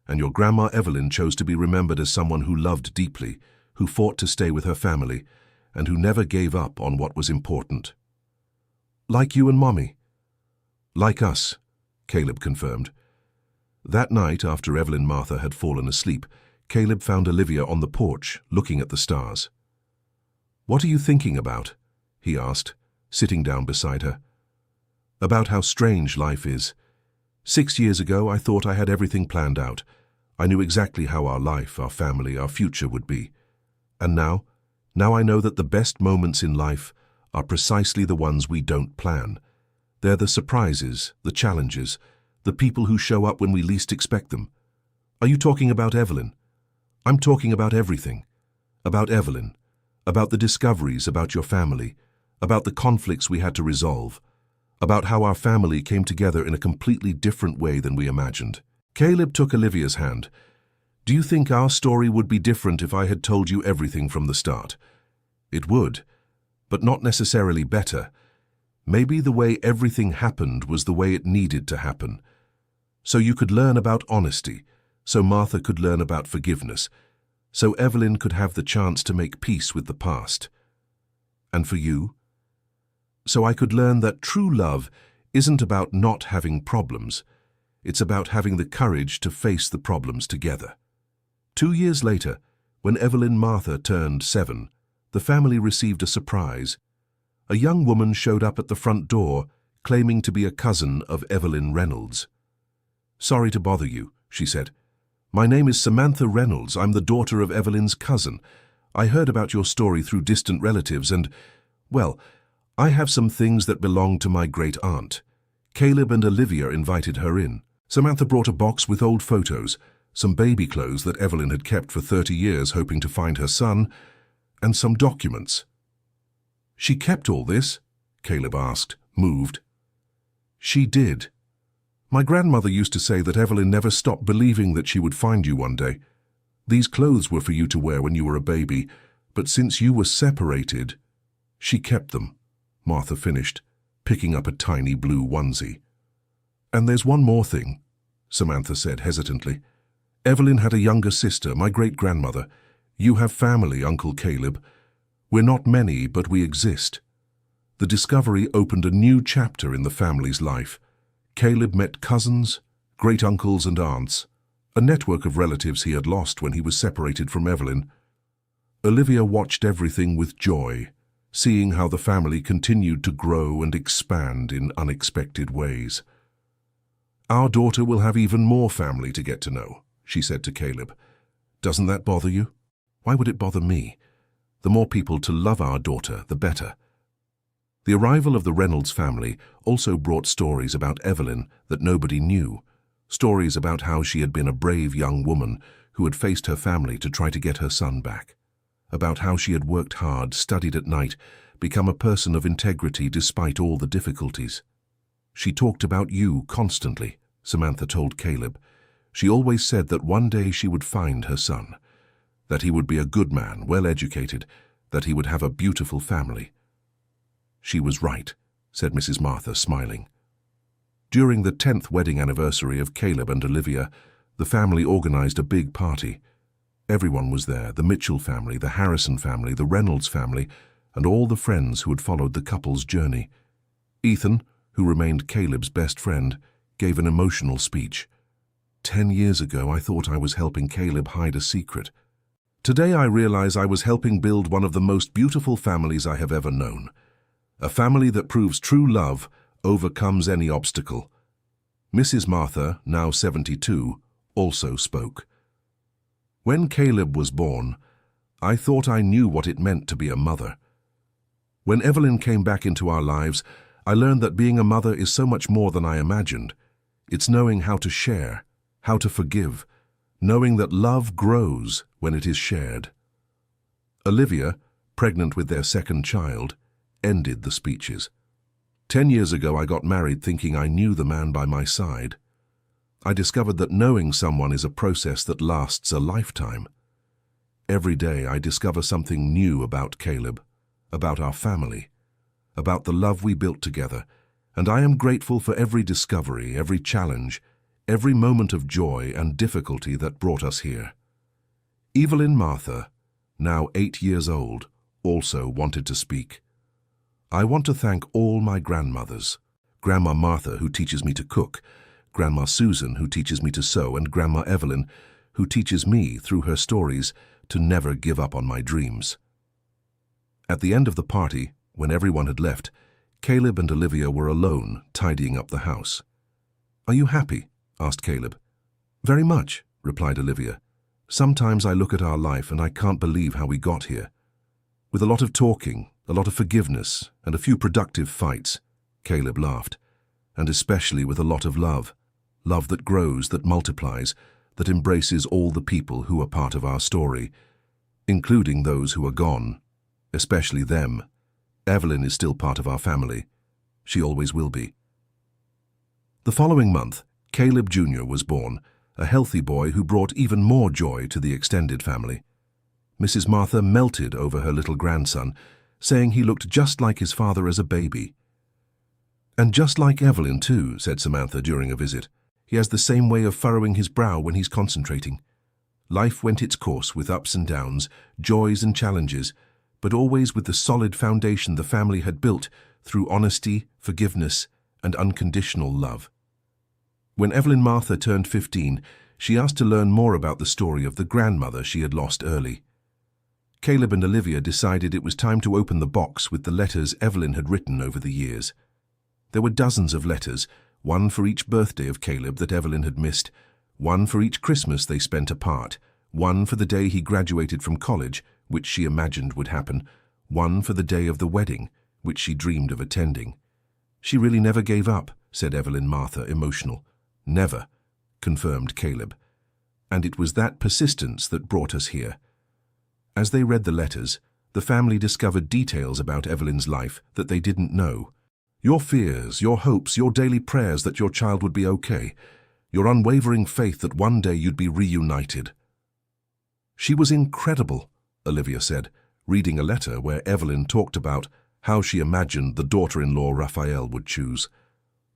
And your Grandma Evelyn chose to be remembered as someone who loved deeply, who fought to stay with her family, and who never gave up on what was important." "Like you and Mommy?" "Like us," Caleb confirmed. That night, after Evelyn Martha had fallen asleep, Caleb found Olivia on the porch, looking at the stars. "What are you thinking about?" he asked, sitting down beside her. "About how strange life is. 6 years ago, I thought I had everything planned out. I knew exactly how our life, our family, our future would be. And now I know that the best moments in life are precisely the ones we don't plan. They're the surprises, the challenges, the people who show up when we least expect them. Are you talking about Evelyn? I'm talking about everything. About Evelyn, about the discoveries about your family, about the conflicts we had to resolve, about how our family came together in a completely different way than we imagined." Caleb took Olivia's hand. "Do you think our story would be different if I had told you everything from the start?" "It would, but not necessarily better. Maybe the way everything happened was the way it needed to happen. So you could learn about honesty, so Martha could learn about forgiveness, so Evelyn could have the chance to make peace with the past. And for you? So I could learn that true love isn't about not having problems. It's about having the courage to face the problems together." 2 years later, when Evelyn Martha turned 7, the family received a surprise. A young woman showed up at the front door, claiming to be a cousin of Evelyn Reynolds. "Sorry to bother you," she said. "My name is Samantha Reynolds. I'm the daughter of Evelyn's cousin. I heard about your story through distant relatives and, well, I have some things that belong to my great-aunt." Caleb and Olivia invited her in. Samantha brought a box with old photos, some baby clothes that Evelyn had kept for 30 years hoping to find her son, and some documents. "She kept all this?" Caleb asked, moved. "She did. My grandmother used to say that Evelyn never stopped believing that she would find you one day. These clothes were for you to wear when you were a baby, but since you were separated, she kept them," Martha finished, picking up a tiny blue onesie. "And there's one more thing," Samantha said hesitantly. "Evelyn had a younger sister, my great-grandmother. You have family, Uncle Caleb. We're not many, but we exist." The discovery opened a new chapter in the family's life. Caleb met cousins, great-uncles and aunts, a network of relatives he had lost when he was separated from Evelyn. Olivia watched everything with joy, seeing how the family continued to grow and expand in unexpected ways. "Our daughter will have even more family to get to know," she said to Caleb. "Doesn't that bother you?" "Why would it bother me? The more people to love our daughter, the better." The arrival of the Reynolds family also brought stories about Evelyn that nobody knew, stories about how she had been a brave young woman who had faced her family to try to get her son back. about how she had worked hard, studied at night, become a person of integrity despite all the difficulties. She talked about you constantly, Samantha told Caleb. She always said that one day she would find her son, that he would be a good man, well-educated, that he would have a beautiful family. She was right, said Mrs. Martha, smiling. During the 10th wedding anniversary of Caleb and Olivia, the family organized a big party. Everyone was there, the Mitchell family, the Harrison family, the Reynolds family, and all the friends who had followed the couple's journey. Ethan, who remained Caleb's best friend, gave an emotional speech. 10 years ago, I thought I was helping Caleb hide a secret. Today I realize I was helping build one of the most beautiful families I have ever known. A family that proves true love overcomes any obstacle. Mrs. Martha, now 72, also spoke. When Caleb was born, I thought I knew what it meant to be a mother. When Evelyn came back into our lives, I learned that being a mother is so much more than I imagined. It's knowing how to share, how to forgive, knowing that love grows when it is shared. Olivia, pregnant with their second child, ended the speeches. 10 years ago I got married thinking I knew the man by my side. I discovered that knowing someone is a process that lasts a lifetime. Every day I discover something new about Caleb, about our family, about the love we built together, and I am grateful for every discovery, every challenge, every moment of joy and difficulty that brought us here. Evelyn Martha, now 8 years old, also wanted to speak. I want to thank all my grandmothers, Grandma Martha, who teaches me to cook, Grandma Susan, who teaches me to sew, and Grandma Evelyn, who teaches me, through her stories, to never give up on my dreams. At the end of the party, when everyone had left, Caleb and Olivia were alone, tidying up the house. "Are you happy?" asked Caleb. "Very much," replied Olivia. "Sometimes I look at our life and I can't believe how we got here. With a lot of talking, a lot of forgiveness, and a few productive fights," Caleb laughed, "and especially with a lot of love. Love that grows, that multiplies, that embraces all the people who are part of our story, including those who are gone, especially them. Evelyn is still part of our family. She always will be." The following month, Caleb Jr. was born, a healthy boy who brought even more joy to the extended family. Mrs. Martha melted over her little grandson, saying he looked just like his father as a baby. "And just like Evelyn, too," said Samantha during a visit. "He has the same way of furrowing his brow when he's concentrating." Life went its course with ups and downs, joys and challenges, but always with the solid foundation the family had built through honesty, forgiveness, and unconditional love. When Evelyn Martha turned 15, she asked to learn more about the story of the grandmother she had lost early. Caleb and Olivia decided it was time to open the box with the letters Evelyn had written over the years. There were dozens of letters, one for each birthday of Caleb that Evelyn had missed, one for each Christmas they spent apart, one for the day he graduated from college, which she imagined would happen, one for the day of the wedding, which she dreamed of attending. "She really never gave up," said Evelyn Martha, emotional. "Never," confirmed Caleb. "And it was that persistence that brought us here." As they read the letters, the family discovered details about Evelyn's life that they didn't know. Your fears, your hopes, your daily prayers that your child would be okay, your unwavering faith that one day you'd be reunited. "She was incredible," Olivia said, reading a letter where Evelyn talked about how she imagined the daughter-in-law Raphael would choose.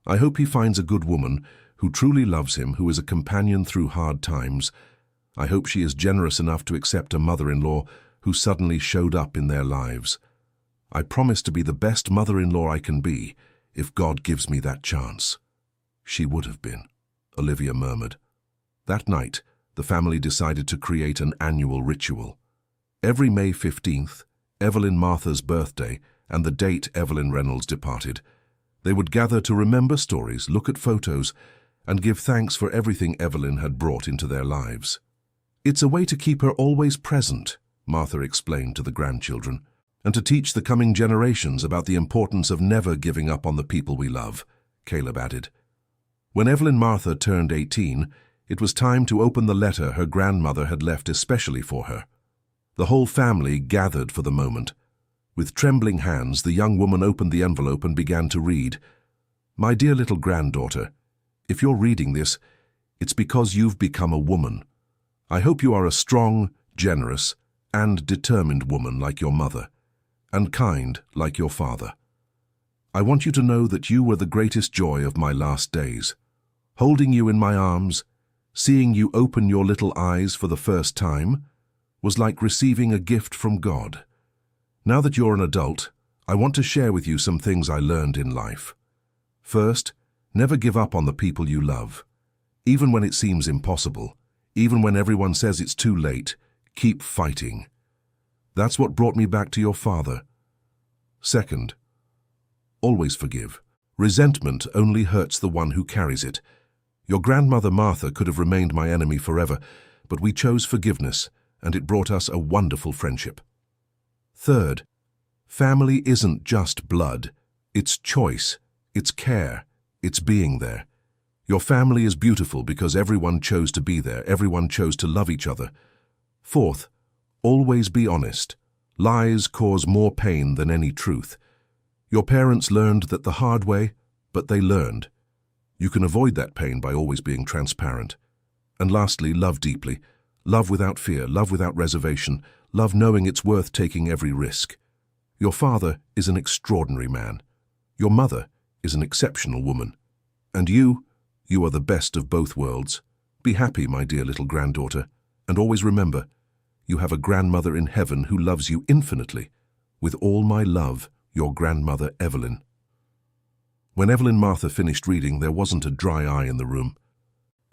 "I hope he finds a good woman who truly loves him, who is a companion through hard times. I hope she is generous enough to accept a mother-in-law who suddenly showed up in their lives. I promise to be the best mother-in-law I can be, if God gives me that chance." "She would have been," Olivia murmured. That night, the family decided to create an annual ritual. Every May 15th, Evelyn Martha's birthday, and the date Evelyn Reynolds departed, they would gather to remember stories, look at photos, and give thanks for everything Evelyn had brought into their lives. "It's a way to keep her always present," Martha explained to the grandchildren, "and to teach the coming generations about the importance of never giving up on the people we love," Caleb added. When Evelyn Martha turned 18, it was time to open the letter her grandmother had left especially for her. The whole family gathered for the moment. With trembling hands, the young woman opened the envelope and began to read. "My dear little granddaughter, if you're reading this, it's because you've become a woman. I hope you are a strong, generous, and determined woman like your mother, and kind like your father. I want you to know that you were the greatest joy of my last days. Holding you in my arms, seeing you open your little eyes for the first time, was like receiving a gift from God. Now that you're an adult, I want to share with you some things I learned in life. First, never give up on the people you love. Even when it seems impossible, even when everyone says it's too late, keep fighting. That's what brought me back to your father. Second, always forgive. Resentment only hurts the one who carries it. Your grandmother Martha could have remained my enemy forever, but we chose forgiveness, and it brought us a wonderful friendship. Third, family isn't just blood. It's choice, it's care, it's being there. Your family is beautiful because everyone chose to be there, everyone chose to love each other. Fourth, always be honest. Lies cause more pain than any truth. Your parents learned that the hard way, but they learned. You can avoid that pain by always being transparent. And lastly, love deeply. Love without fear, love without reservation, love knowing it's worth taking every risk. Your father is an extraordinary man. Your mother is an exceptional woman. And you are the best of both worlds. Be happy, my dear little granddaughter, and always remember, you have a grandmother in heaven who loves you infinitely. With all my love, your grandmother Evelyn." When Evelyn Martha finished reading, there wasn't a dry eye in the room.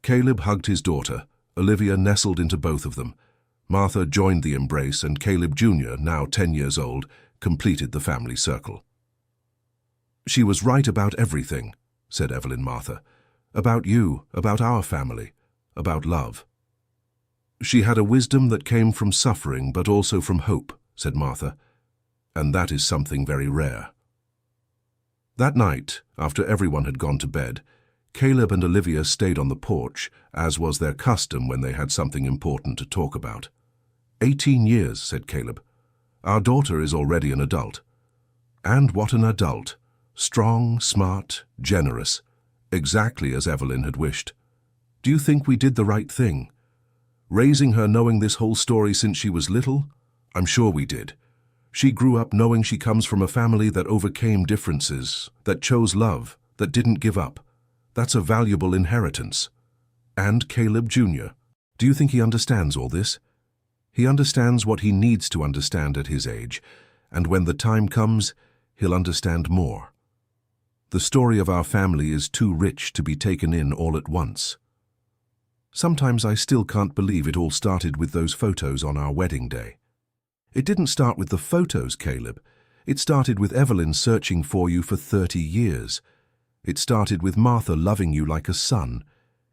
Caleb hugged his daughter. Olivia nestled into both of them. Martha joined the embrace, and Caleb Jr., now 10 years old, completed the family circle. "She was right about everything," said Evelyn Martha. "About you, about our family, about love." "She had a wisdom that came from suffering, but also from hope," said Martha. "And that is something very rare." That night, after everyone had gone to bed, Caleb and Olivia stayed on the porch, as was their custom when they had something important to talk about. 18 years, said Caleb. "Our daughter is already an adult." And what an adult! Strong, smart, generous, exactly as Evelyn had wished. "Do you think we did the right thing? Raising her knowing this whole story since she was little? I'm sure we did. She grew up knowing she comes from a family that overcame differences, that chose love, that didn't give up. That's a valuable inheritance." And Caleb Jr., do you think he understands all this? He understands what he needs to understand at his age, and when the time comes, he'll understand more. The story of our family is too rich to be taken in all at once. Sometimes I still can't believe it all started with those photos on our wedding day. It didn't start with the photos, Caleb. It started with Evelyn searching for you for 30 years. It started with Martha loving you like a son.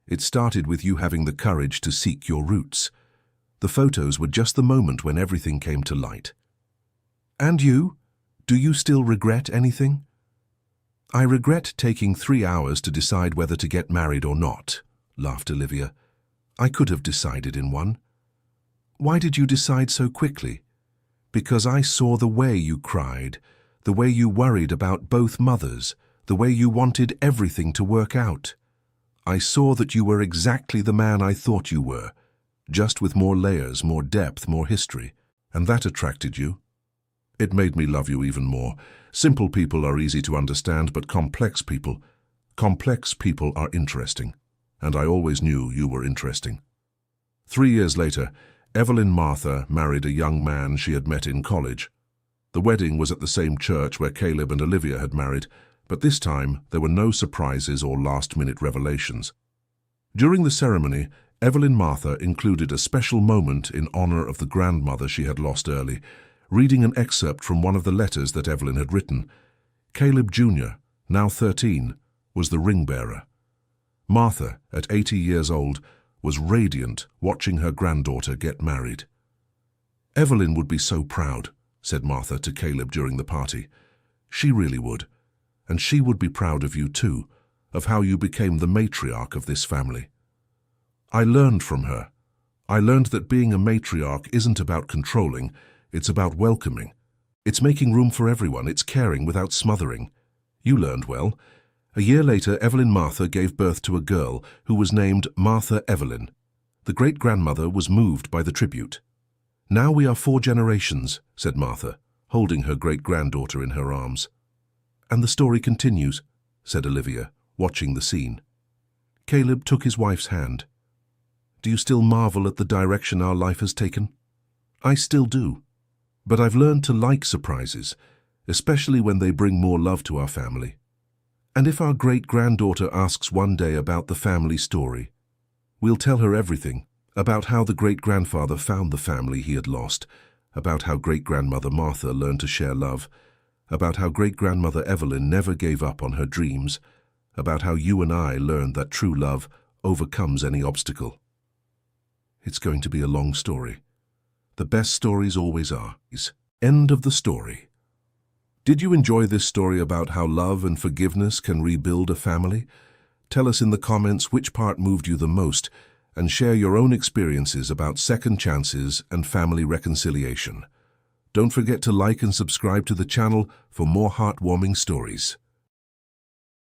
It started with you having the courage to seek your roots. The photos were just the moment when everything came to light. And you? Do you still regret anything? "I regret taking 3 hours to decide whether to get married or not," laughed Olivia. "I could have decided in one." "Why did you decide so quickly?" "Because I saw the way you cried, the way you worried about both mothers, the way you wanted everything to work out. I saw that you were exactly the man I thought you were, just with more layers, more depth, more history, and that attracted you. It made me love you even more. Simple people are easy to understand, but complex people are interesting, and I always knew you were interesting." 3 years later, Evelyn Martha married a young man she had met in college. The wedding was at the same church where Caleb and Olivia had married, but this time there were no surprises or last-minute revelations. During the ceremony, Evelyn Martha included a special moment in honor of the grandmother she had lost early, reading an excerpt from one of the letters that Evelyn had written. Caleb Jr., now 13, was the ring-bearer. Martha, at 80 years old, was radiant watching her granddaughter get married. "Evelyn would be so proud," said Martha to Caleb during the party. "She really would. And she would be proud of you too, of how you became the matriarch of this family. I learned from her. I learned that being a matriarch isn't about controlling, it's about welcoming. It's making room for everyone, it's caring without smothering. You learned well. A year later, Evelyn Martha gave birth to a girl who was named Martha Evelyn. The great-grandmother was moved by the tribute. "Now we are 4 generations," said Martha, holding her great-granddaughter in her arms. "And the story continues," said Olivia, watching the scene. Caleb took his wife's hand. "Do you still marvel at the direction our life has taken?" "I still do. But I've learned to like surprises, especially when they bring more love to our family. And if our great-granddaughter asks one day about the family story, we'll tell her everything, about how the great-grandfather found the family he had lost, about how great-grandmother Martha learned to share love, about how great-grandmother Evelyn never gave up on her dreams, about how you and I learned that true love overcomes any obstacle. It's going to be a long story. The best stories always are. End of the story. Did you enjoy this story about how love and forgiveness can rebuild a family? Tell us in the comments which part moved you the most, and share your own experiences about second chances and family reconciliation. Don't forget to like and subscribe to the channel for more heartwarming stories.